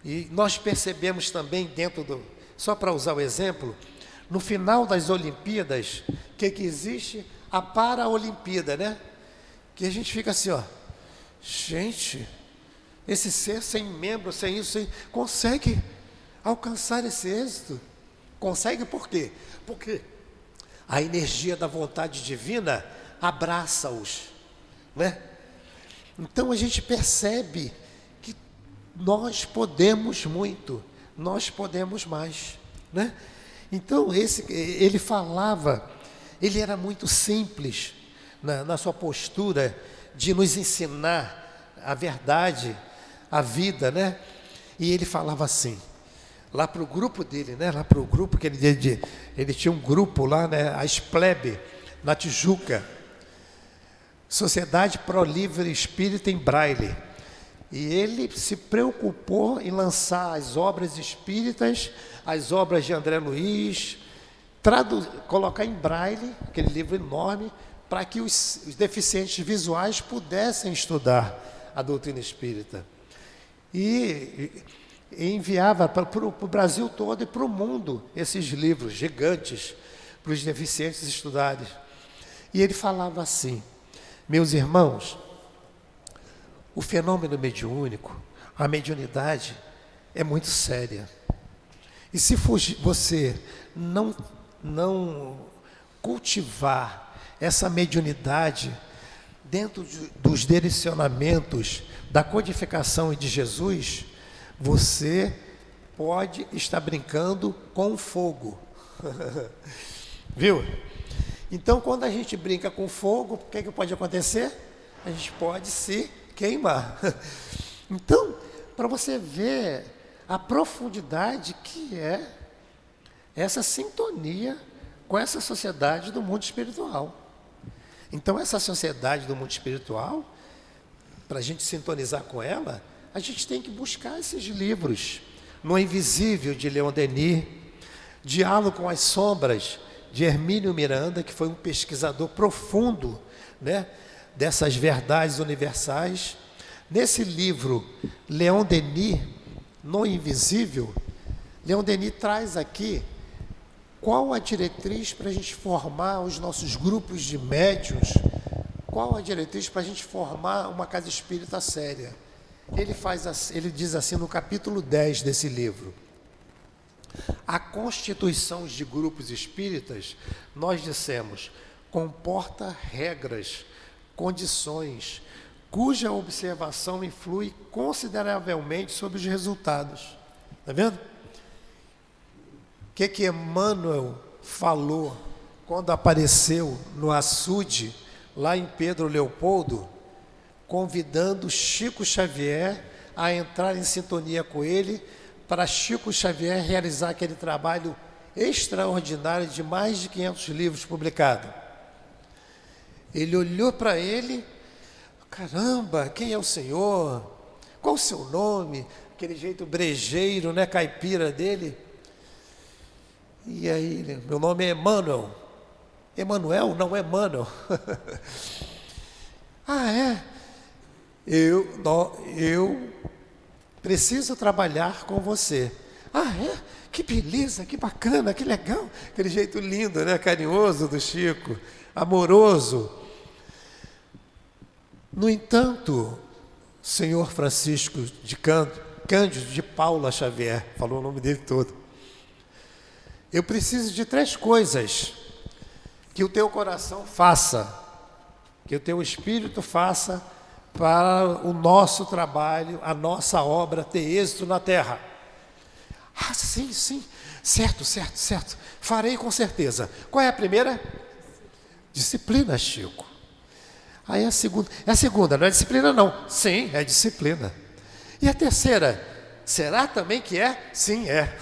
E nós percebemos também só para usar o exemplo, no final das Olimpíadas, que existe a Paraolimpíada, né? Que a gente fica assim, ó, gente, esse ser sem membro, sem isso, consegue alcançar esse êxito? Consegue por quê? Porque a energia da vontade divina abraça-os, né? Então a gente percebe que nós podemos muito, nós podemos mais, né? Então ele falava, ele era muito simples na sua postura de nos ensinar a verdade, a vida, né? E ele falava assim, lá para o grupo dele, né? Lá para o grupo que ele tinha um grupo lá, né? A Esplebe, na Tijuca, Sociedade Pro Livre Espírita em Braille. E ele se preocupou em lançar as obras espíritas, as obras de André Luiz, colocar em Braille, aquele livro enorme, para que os deficientes visuais pudessem estudar a doutrina espírita. E e enviava para o Brasil todo e para o mundo esses livros gigantes para os deficientes estudarem. E ele falava assim: meus irmãos, o fenômeno mediúnico, a mediunidade é muito séria. E se você não cultivar essa mediunidade dentro dos direcionamentos da codificação e de Jesus, você pode estar brincando com fogo. Viu? Então, quando a gente brinca com fogo, o que pode acontecer? A gente pode se queimar. Então, para você ver a profundidade que é essa sintonia com essa sociedade do mundo espiritual. Então, essa sociedade do mundo espiritual, para a gente sintonizar com ela, a gente tem que buscar esses livros. No Invisível, de Leon Denis, Diálogo com as Sombras, de Hermínio Miranda, que foi um pesquisador profundo, né, dessas verdades universais. Nesse livro, Leon Denis, No Invisível, Leon Denis traz aqui qual a diretriz para a gente formar os nossos grupos de médiuns, qual a diretriz para a gente formar uma casa espírita séria. Ele diz assim no capítulo 10 desse livro: a constituição de grupos espíritas, nós dissemos, comporta regras, condições, cuja observação influi consideravelmente sobre os resultados. Está vendo? O que Emmanuel falou quando apareceu no açude, lá em Pedro Leopoldo, convidando Chico Xavier a entrar em sintonia com ele, para Chico Xavier realizar aquele trabalho extraordinário de mais de 500 livros publicados. Ele olhou para ele: caramba, quem é o senhor? Qual o seu nome? Aquele jeito brejeiro, né, caipira dele. E aí, meu nome é Emmanuel. Emanuel? Não, é Emmanuel. Ah, é? Eu preciso trabalhar com você. Ah, é? Que beleza, que bacana, que legal. Aquele jeito lindo, né, carinhoso do Chico, amoroso. No entanto, senhor Francisco de Cândido de Paula Xavier, falou o nome dele todo: eu preciso de 3 coisas que o teu coração faça, que o teu espírito faça, para o nosso trabalho, a nossa obra ter êxito na terra. Ah, sim, certo, farei com certeza. Qual é a primeira? Disciplina, Chico. Aí a segunda, não é disciplina não. Sim, é disciplina. E a terceira, será também que é? Sim, é.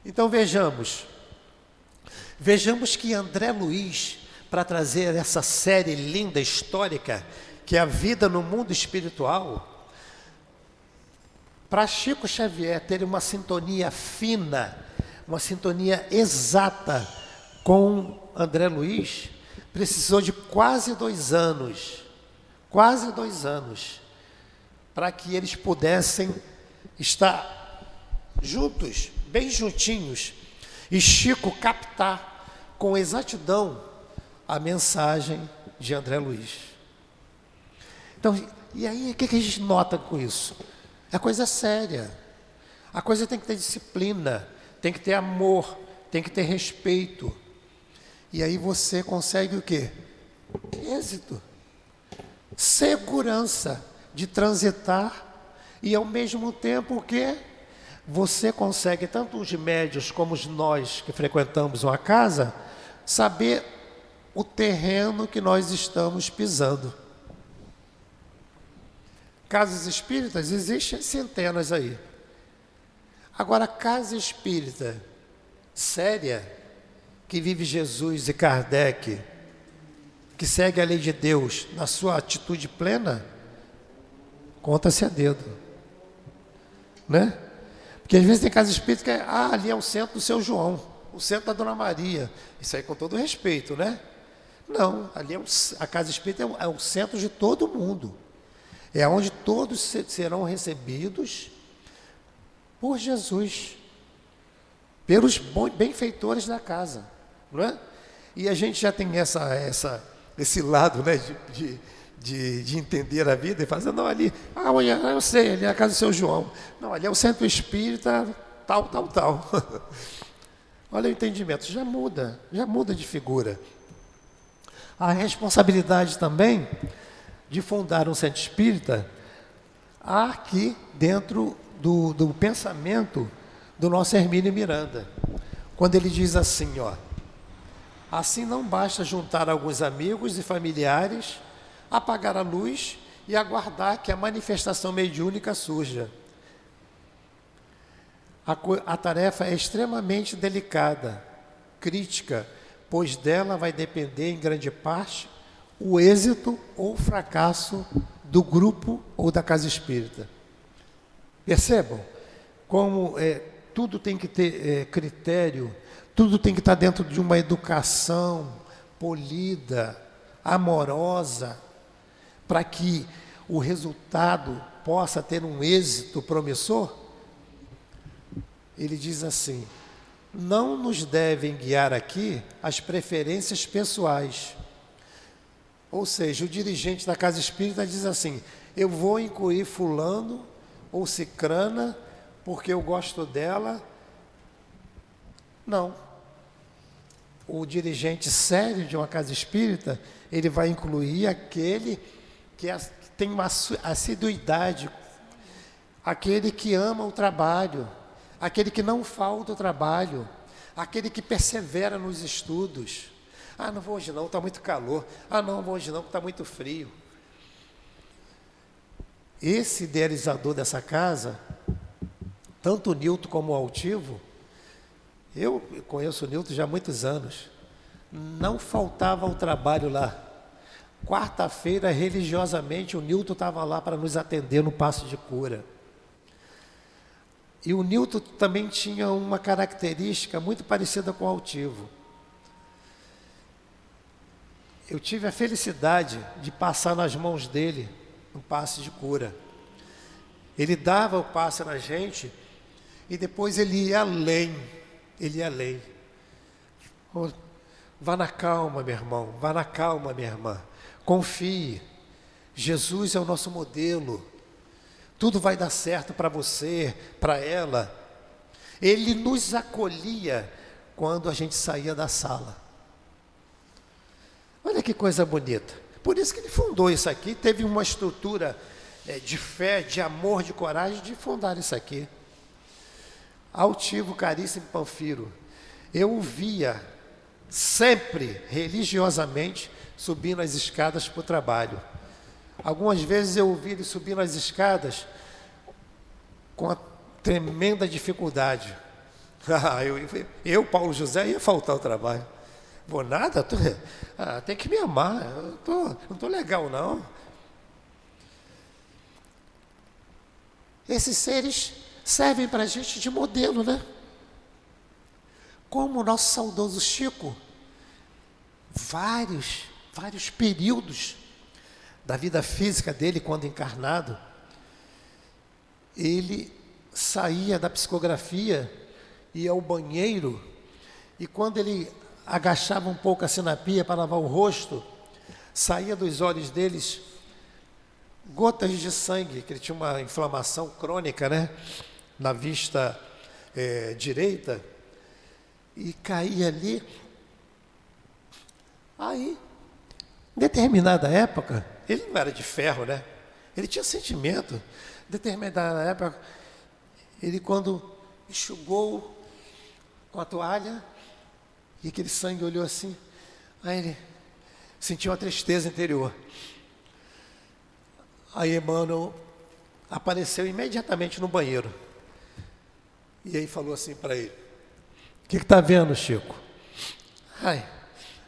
Então vejamos que André Luiz, para trazer essa série linda, histórica, que é a vida no mundo espiritual, para Chico Xavier ter uma sintonia fina, uma sintonia exata com André Luiz, precisou de quase 2 anos, para que eles pudessem estar juntos, bem juntinhos, e Chico captar com exatidão a mensagem de André Luiz. Então, e aí, o que a gente nota com isso? É coisa séria. A coisa tem que ter disciplina, tem que ter amor, tem que ter respeito. E aí você consegue o quê? Êxito. Segurança de transitar e, ao mesmo tempo, o quê? Você consegue, tanto os médios como nós que frequentamos uma casa, saber o terreno que nós estamos pisando. Casas espíritas existem centenas aí. Agora, casa espírita séria, que vive Jesus e Kardec, que segue a lei de Deus na sua atitude plena, conta-se a dedo, né? Porque às vezes tem casa espírita que ali é o centro do Seu João, o centro da Dona Maria. Isso aí com todo respeito, né? Não, ali a casa espírita é o centro de todo mundo. É onde todos serão recebidos por Jesus, pelos benfeitores da casa, não é? E a gente já tem esse lado, né, de entender a vida e fazer, não, ali, eu sei, ali é a casa do seu João. Não, ali é o centro espírita, tal. Olha o entendimento, já muda de figura. A responsabilidade também de fundar um centro espírita há aqui dentro do pensamento do nosso Hermínio Miranda, quando ele diz assim, ó: assim não basta juntar alguns amigos e familiares, apagar a luz e aguardar que a manifestação mediúnica surja. A tarefa é extremamente delicada, crítica, pois dela vai depender em grande parte o êxito ou o fracasso do grupo ou da casa espírita. Percebam como tudo tem que ter critério, tudo tem que estar dentro de uma educação polida, amorosa, para que o resultado possa ter um êxito promissor. Ele diz assim: não nos devem guiar aqui as preferências pessoais. Ou seja, o dirigente da casa espírita diz assim: eu vou incluir fulano ou cicrana porque eu gosto dela. Não. O dirigente sério de uma casa espírita, ele vai incluir aquele que tem uma assiduidade, aquele que ama o trabalho, aquele que não falta o trabalho, aquele que persevera nos estudos. Não vou hoje não, está muito calor. Não vou hoje não, está muito frio. Esse idealizador dessa casa, tanto o Nilton como o Altivo, eu conheço o Nilton já há muitos anos, não faltava o trabalho lá. Quarta-feira, religiosamente, o Nilton estava lá para nos atender no Paço de Cura. E o Nilton também tinha uma característica muito parecida com o Altivo. Eu tive a felicidade de passar nas mãos dele no passe de cura. Ele dava o passe na gente e depois ele ia além. Vá na calma, meu irmão, vá na calma, minha irmã. Confie. Jesus é o nosso modelo. Tudo vai dar certo para você, para ela. Ele nos acolhia quando a gente saía da sala. Olha que coisa bonita. Por isso que ele fundou isso aqui, teve uma estrutura de fé, de amor, de coragem de fundar isso aqui. Altivo, Caríssimo Panfiro, eu o via sempre, religiosamente, subindo as escadas para o trabalho. Algumas vezes eu ouvi ele subindo as escadas com a tremenda dificuldade. Eu, Paulo José, ia faltar o trabalho. Vou nada? Tem que me amar, não estou legal não. Esses seres servem para a gente de modelo, né? Como o nosso saudoso Chico, vários períodos da vida física dele, quando encarnado, ele saía da psicografia, ia ao banheiro, e quando ele agachava um pouco assim na pia para lavar o rosto, saía dos olhos deles gotas de sangue, que ele tinha uma inflamação crônica, né, na vista direita, e caía ali. Aí, em determinada época, ele não era de ferro, né? Ele tinha sentimento. Em determinada época, ele quando enxugou com a toalha, e aquele sangue olhou assim, aí ele sentiu uma tristeza interior. Aí Emmanuel apareceu imediatamente no banheiro. E aí falou assim para ele: o que está vendo, Chico?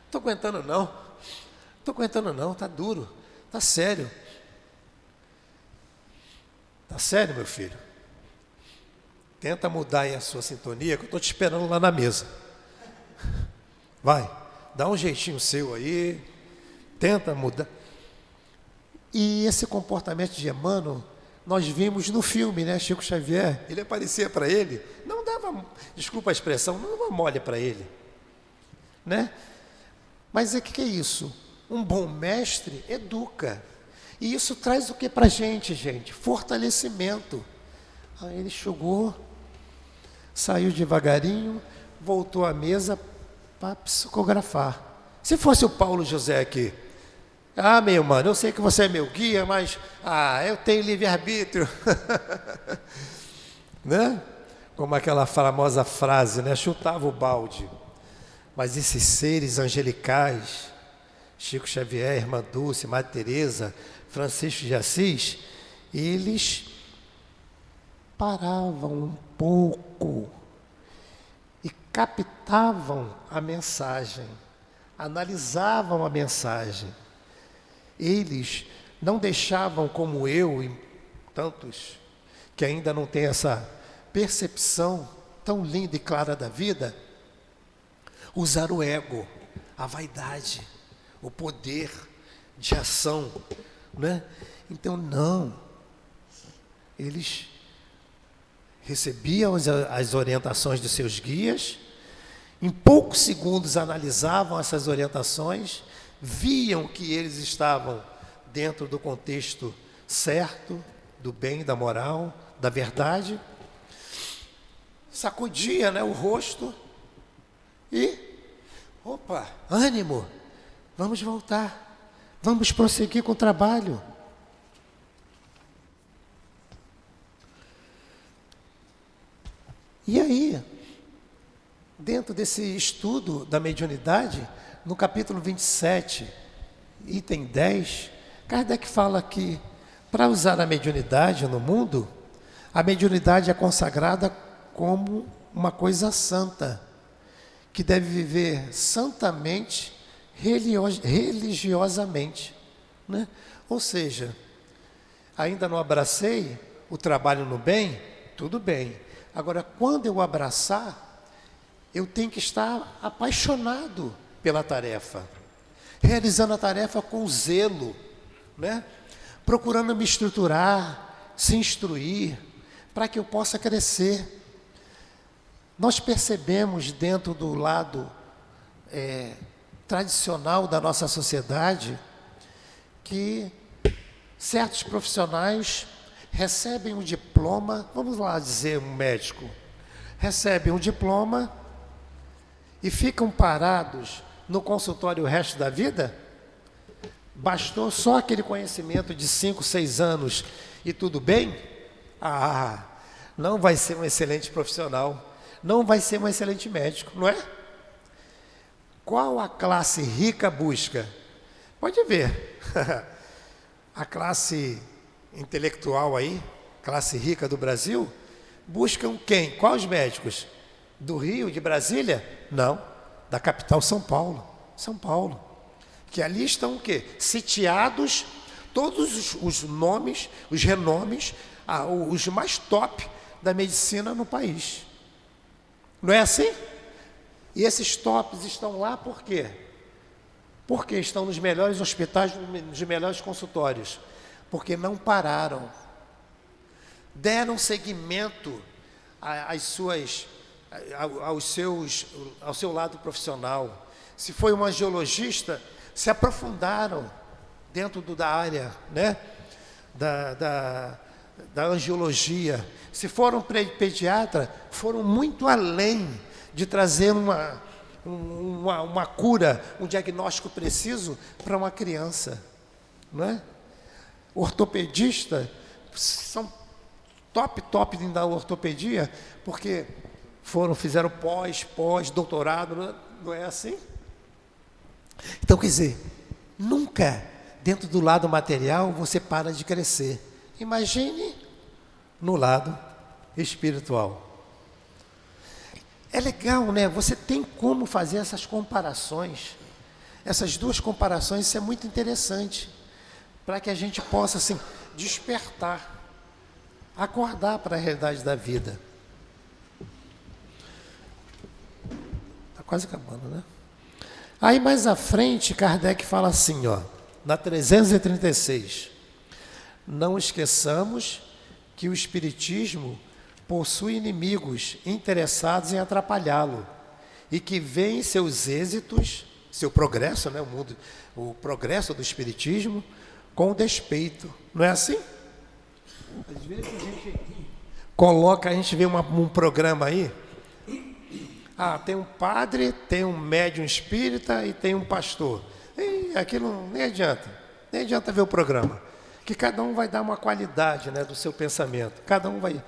Estou aguentando não, está duro, está sério. Está sério, meu filho? Tenta mudar aí a sua sintonia, que eu estou te esperando lá na mesa. Vai, dá um jeitinho seu aí, tenta mudar. E esse comportamento de Emmanuel, nós vimos no filme, né? Chico Xavier, ele aparecia para ele, não dava, desculpa a expressão, não dava mole para ele, né? Mas o que é isso? Um bom mestre educa. E isso traz o que para a gente, gente? Fortalecimento. Aí ele chegou, saiu devagarinho, voltou à mesa para psicografar. Se fosse o Paulo José aqui, meu mano, eu sei que você é meu guia, mas eu tenho livre-arbítrio. Né? Como aquela famosa frase, né? Chutava o balde. Mas esses seres angelicais, Chico Xavier, Irmã Dulce, Madre Teresa, Francisco de Assis, eles paravam um pouco e captavam a mensagem, analisavam a mensagem. Eles não deixavam, como eu e tantos que ainda não têm essa percepção tão linda e clara da vida, usar o ego, a vaidade, o poder de ação, né? Então, não. Eles recebiam as orientações dos seus guias, em poucos segundos analisavam essas orientações, viam que eles estavam dentro do contexto certo, do bem, da moral, da verdade, sacudia, né, o rosto e, opa, ânimo, vamos voltar, vamos prosseguir com o trabalho. E aí, dentro desse estudo da mediunidade, no capítulo 27, item 10, Kardec fala que, para usar a mediunidade no mundo, a mediunidade é consagrada como uma coisa santa, que deve viver santamente, religiosamente, né? Ou seja, ainda não abracei o trabalho no bem, tudo bem. Agora, quando eu abraçar, eu tenho que estar apaixonado pela tarefa, realizando a tarefa com zelo, né? Procurando me estruturar, se instruir, para que eu possa crescer. Nós percebemos dentro do lado tradicional da nossa sociedade que certos profissionais recebem um diploma, vamos lá dizer um médico, recebem um diploma e ficam parados no consultório o resto da vida? Bastou só aquele conhecimento de 5, 6 anos e tudo bem? Não vai ser um excelente profissional, não vai ser um excelente médico, não é? Qual a classe rica busca? Pode ver, a classe intelectual aí, classe rica do Brasil, buscam quem? Quais médicos? Do Rio, de Brasília? Não, da capital São Paulo. São Paulo. Que ali estão o quê? Sitiados todos os nomes, os renomes, os mais top da medicina no país. Não é assim? E esses tops estão lá por quê? Porque estão nos melhores hospitais, nos melhores consultórios. Porque não pararam. Deram seguimento ao seu lado profissional. Se foi um angiologista, se aprofundaram dentro da área, né? da angiologia. Se foram pediatra, foram muito além de trazer uma cura, um diagnóstico preciso para uma criança, não é? Ortopedista são top da ortopedia, porque fizeram pós, doutorado, não é assim? Então, quer dizer, nunca dentro do lado material você para de crescer. Imagine no lado espiritual. É legal, né? Você tem como fazer essas comparações. Essas duas comparações, isso é muito interessante. Para que a gente possa, assim, despertar, acordar para a realidade da vida. Está quase acabando, né? Aí mais à frente, Kardec fala assim, ó, na 336. Não esqueçamos que o Espiritismo possui inimigos interessados em atrapalhá-lo e que veem seus êxitos, seu progresso, né, o progresso do Espiritismo, com despeito. Não é assim? Às vezes a gente vê um programa aí, tem um padre, tem um médium espírita e tem um pastor. E aquilo nem adianta ver o programa, que cada um vai dar uma qualidade, né, do seu pensamento, cada um vai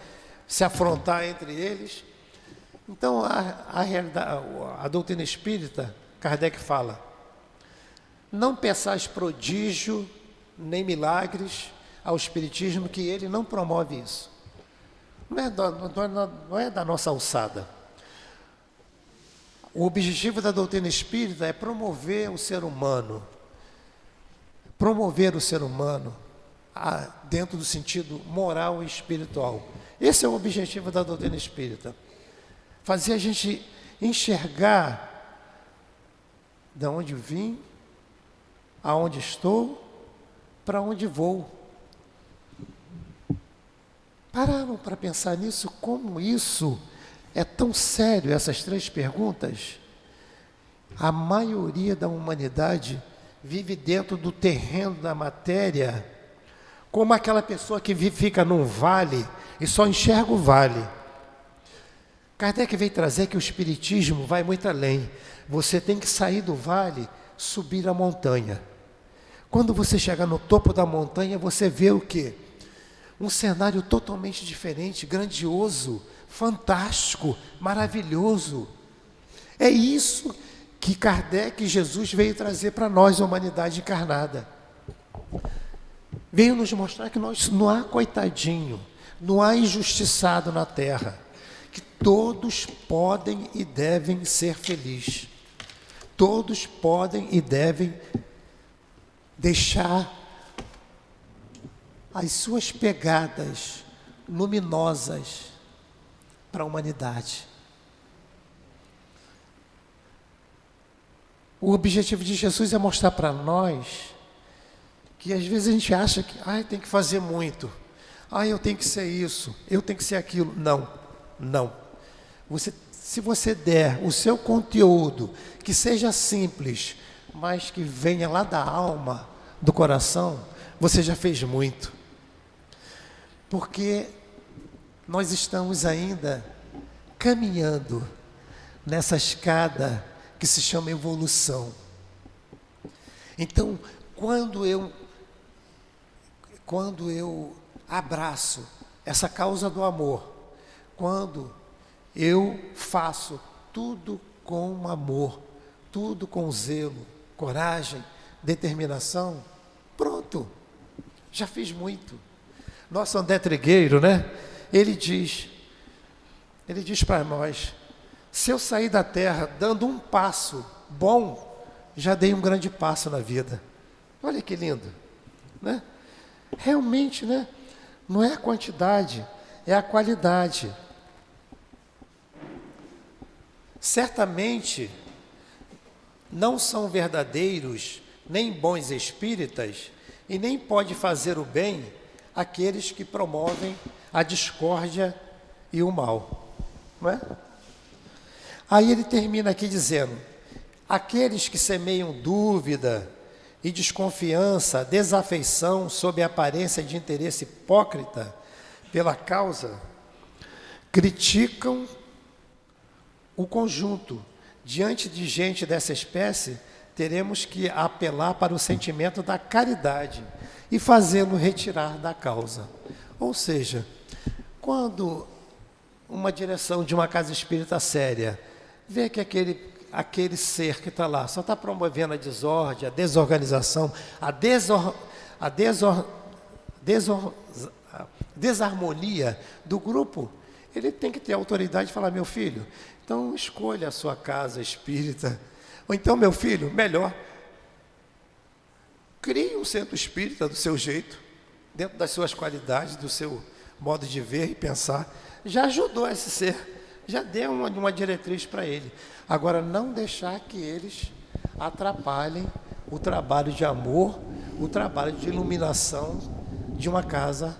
se afrontar entre eles. Então, a doutrina espírita, Kardec fala: não peçais prodígio nem milagres ao Espiritismo, que ele não promove isso. Não é da nossa alçada. O objetivo da doutrina espírita é promover o ser humano. Promover o ser humano dentro do sentido moral e espiritual. Esse é o objetivo da doutrina espírita. Fazer a gente enxergar de onde vim, aonde estou, para onde vou. Pararam para pensar nisso? Como isso é tão sério, essas três perguntas? A maioria da humanidade vive dentro do terreno da matéria, como aquela pessoa que fica num vale e só enxerga o vale. Kardec veio trazer que o Espiritismo vai muito além. Você tem que sair do vale, subir a montanha. Quando você chegar no topo da montanha, você vê o quê? Um cenário totalmente diferente, grandioso, fantástico, maravilhoso. É isso que Kardec e Jesus veio trazer para nós, a humanidade encarnada. Veio nos mostrar que não há coitadinho, não há injustiçado na terra, que todos podem e devem ser felizes. Todos podem e devem deixar as suas pegadas luminosas para a humanidade. O objetivo de Jesus é mostrar para nós que às vezes a gente acha que tem que fazer muito, eu tenho que ser isso, eu tenho que ser aquilo. Não. Se você der o seu conteúdo, que seja simples, mas que venha lá da alma, do coração, você já fez muito. Porque nós estamos ainda caminhando nessa escada que se chama evolução. Então, quando eu abraço essa causa do amor, quando eu faço tudo com amor, tudo com zelo, coragem, determinação, pronto, já fiz muito. Nosso André Trigueiro, né? Ele diz para nós: se eu sair da terra dando um passo bom, já dei um grande passo na vida. Olha que lindo, né? Realmente, né? Não é a quantidade, é a qualidade. Certamente não são verdadeiros nem bons espíritas e nem pode fazer o bem aqueles que promovem a discórdia e o mal, não é? Aí ele termina aqui dizendo: aqueles que semeiam dúvida e desconfiança, desafeição sob a aparência de interesse hipócrita pela causa, criticam o conjunto. Diante de gente dessa espécie, teremos que apelar para o sentimento da caridade e fazê-lo retirar da causa. Ou seja, quando uma direção de uma casa espírita séria vê que aquele ser que está lá só está promovendo a desordem, a desorganização, a desarmonia do grupo, ele tem que ter autoridade de falar: meu filho, então escolha a sua casa espírita. Ou então, meu filho, melhor, crie um centro espírita do seu jeito, dentro das suas qualidades, do seu modo de ver e pensar. Já ajudou esse ser, já deu uma diretriz para ele. Agora, não deixar que eles atrapalhem o trabalho de amor, o trabalho de iluminação de uma casa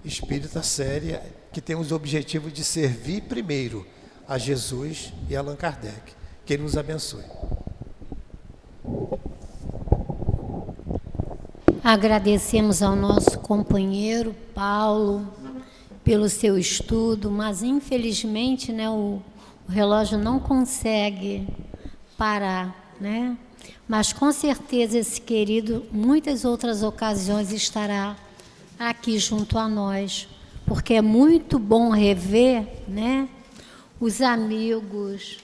espírita séria que tem os objetivos de servir primeiro a Jesus e Allan Kardec. Que Ele nos abençoe. Agradecemos ao nosso companheiro Paulo pelo seu estudo, mas infelizmente, né, o relógio não consegue parar, né? Mas com certeza esse querido, muitas outras ocasiões, estará aqui junto a nós, porque é muito bom rever, né, os amigos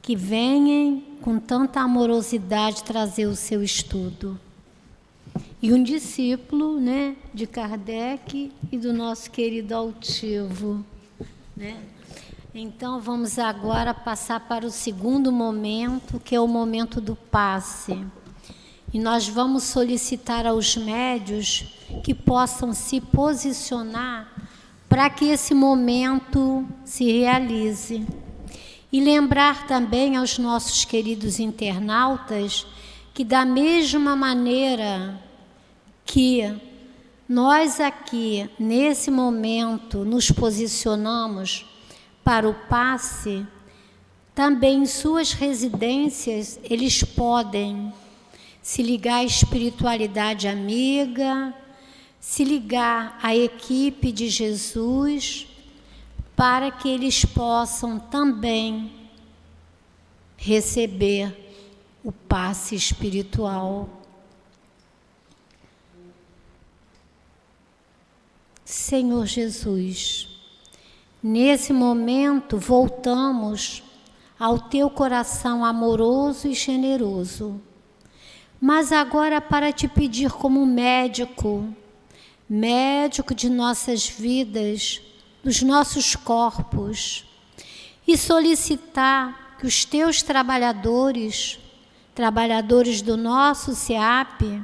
que vêm com tanta amorosidade trazer o seu estudo. E um discípulo, né, de Kardec e do nosso querido altivo, né? Então, vamos agora passar para o segundo momento, que é o momento do passe. E nós vamos solicitar aos médios que possam se posicionar para que esse momento se realize. E lembrar também aos nossos queridos internautas que, da mesma maneira que nós aqui, nesse momento, nos posicionamos para o passe, também em suas residências eles podem se ligar à espiritualidade amiga, se ligar à equipe de Jesus, para que eles possam também receber o passe espiritual. Senhor Jesus, nesse momento voltamos ao Teu coração amoroso e generoso, mas agora para Te pedir como médico de nossas vidas, dos nossos corpos, e solicitar que os Teus trabalhadores do nosso SEAP,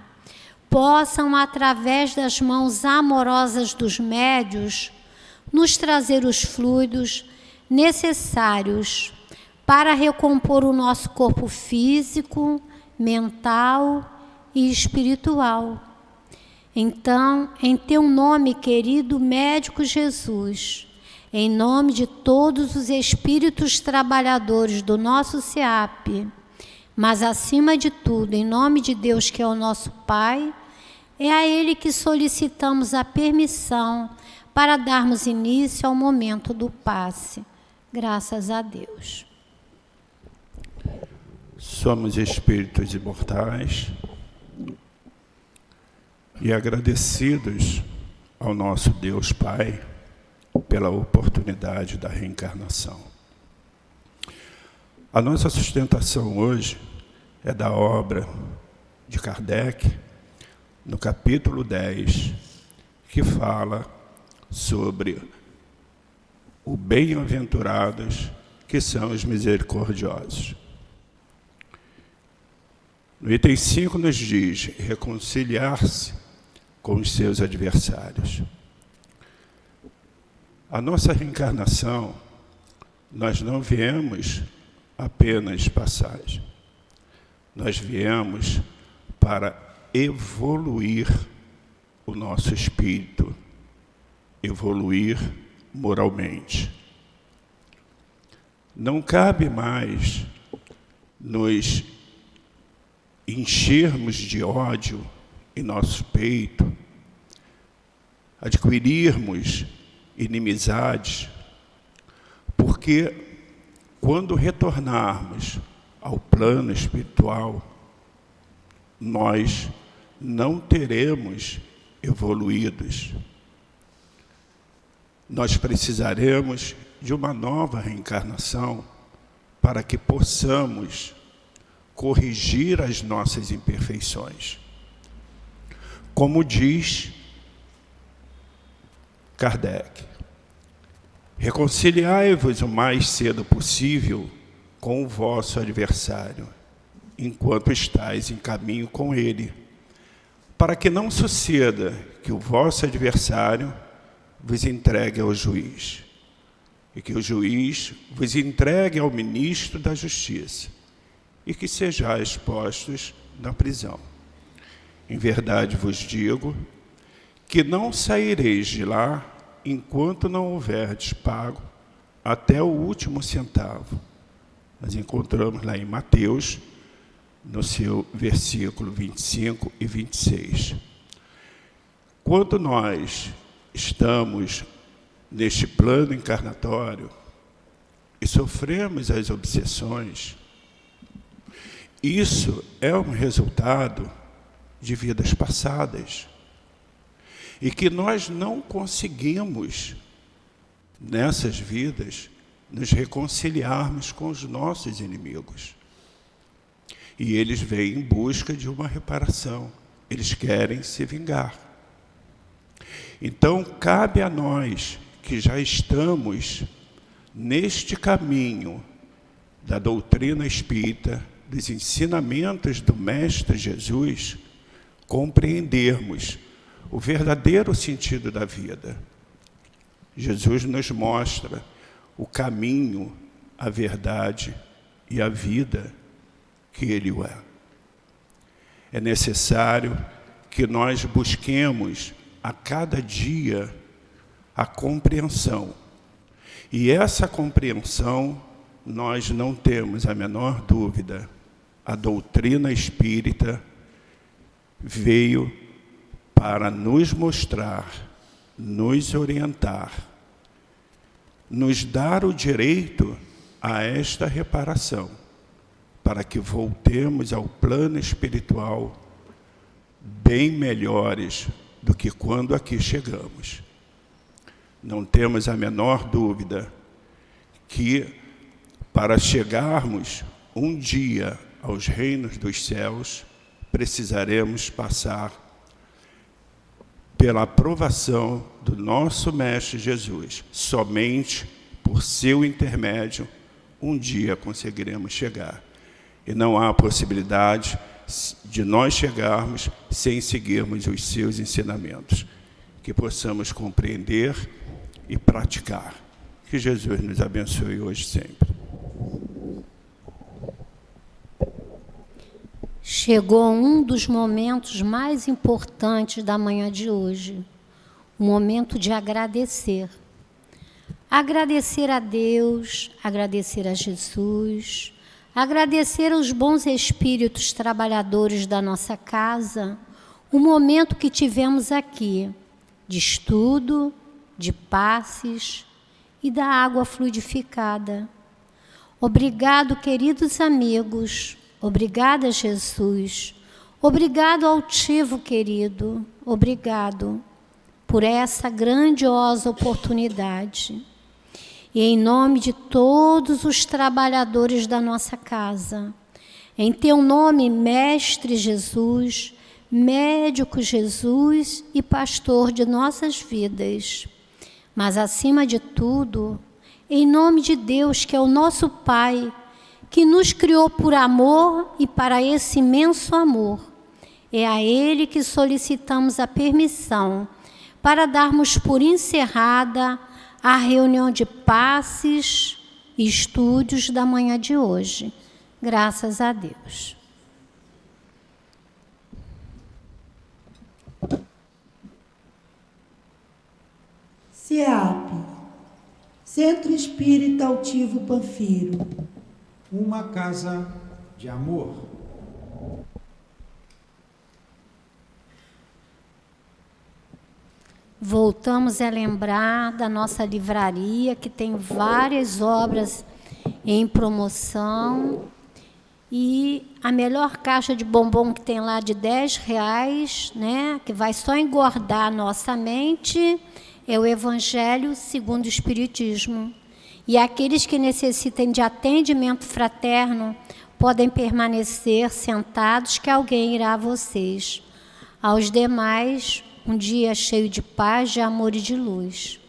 possam, através das mãos amorosas dos médios, nos trazer os fluidos necessários para recompor o nosso corpo físico, mental e espiritual. Então, em Teu nome, querido médico Jesus, em nome de todos os espíritos trabalhadores do nosso SEAP, mas, acima de tudo, em nome de Deus, que é o nosso Pai, é a Ele que solicitamos a permissão para darmos início ao momento do passe. Graças a Deus. Somos espíritos imortais e agradecidos ao nosso Deus Pai pela oportunidade da reencarnação. A nossa sustentação hoje é da obra de Kardec, no capítulo 10, que fala sobre o bem-aventurados que são os misericordiosos. No item 5 nos diz reconciliar-se com os seus adversários. A nossa reencarnação, nós não viemos apenas passagem. Nós viemos para evoluir o nosso espírito, evoluir moralmente. Não cabe mais nos enchermos de ódio em nosso peito, adquirirmos inimizades, porque quando retornarmos ao plano espiritual, nós não teremos evoluídos. Nós precisaremos de uma nova reencarnação para que possamos corrigir as nossas imperfeições. Como diz Kardec, reconciliai-vos o mais cedo possível com o vosso adversário, enquanto estáis em caminho com ele, para que não suceda que o vosso adversário vos entregue ao juiz, e que o juiz vos entregue ao ministro da Justiça, e que sejais postos na prisão. Em verdade vos digo que não saireis de lá enquanto não houverdes pago até o último centavo. Nós encontramos lá em Mateus, no seu versículo 25 e 26. Quando nós estamos neste plano encarnatório e sofremos as obsessões, isso é um resultado de vidas passadas e que nós não conseguimos, nessas vidas, nos reconciliarmos com os nossos inimigos. E eles vêm em busca de uma reparação, eles querem se vingar. Então, cabe a nós, que já estamos neste caminho da doutrina espírita, dos ensinamentos do Mestre Jesus, compreendermos o verdadeiro sentido da vida. Jesus nos mostra o caminho, a verdade e a vida que Ele é. É necessário que nós busquemos a cada dia a compreensão. E essa compreensão, nós não temos a menor dúvida, a doutrina espírita veio para nos mostrar, nos orientar, nos dar o direito a esta reparação, para que voltemos ao plano espiritual bem melhores do que quando aqui chegamos. Não temos a menor dúvida que, para chegarmos um dia aos reinos dos céus, precisaremos passar pela aprovação do nosso Mestre Jesus. Somente por seu intermédio, um dia conseguiremos chegar. E não há possibilidade de nós chegarmos sem seguirmos os seus ensinamentos. Que possamos compreender e praticar. Que Jesus nos abençoe hoje e sempre. Chegou um dos momentos mais importantes da manhã de hoje, o momento de agradecer. Agradecer a Deus, agradecer a Jesus, agradecer aos bons espíritos trabalhadores da nossa casa, o momento que tivemos aqui, de estudo, de passes e da água fluidificada. Obrigado, queridos amigos. Obrigada, Jesus. Obrigado, altivo querido. Obrigado por essa grandiosa oportunidade. E em nome de todos os trabalhadores da nossa casa, em teu nome, Mestre Jesus, Médico Jesus e Pastor de nossas vidas, mas acima de tudo, em nome de Deus, que é o nosso Pai, que nos criou por amor e para esse imenso amor. É a Ele que solicitamos a permissão para darmos por encerrada a reunião de passes e estúdios da manhã de hoje. Graças a Deus. CEAP, Centro Espírita Altivo Panfiro. Uma casa de amor. Voltamos a lembrar da nossa livraria, que tem várias obras em promoção. E a melhor caixa de bombom que tem lá de R$10, né, que vai só engordar a nossa mente, é o Evangelho segundo o Espiritismo. E aqueles que necessitem de atendimento fraterno podem permanecer sentados, que alguém irá a vocês. Aos demais, um dia cheio de paz, de amor e de luz.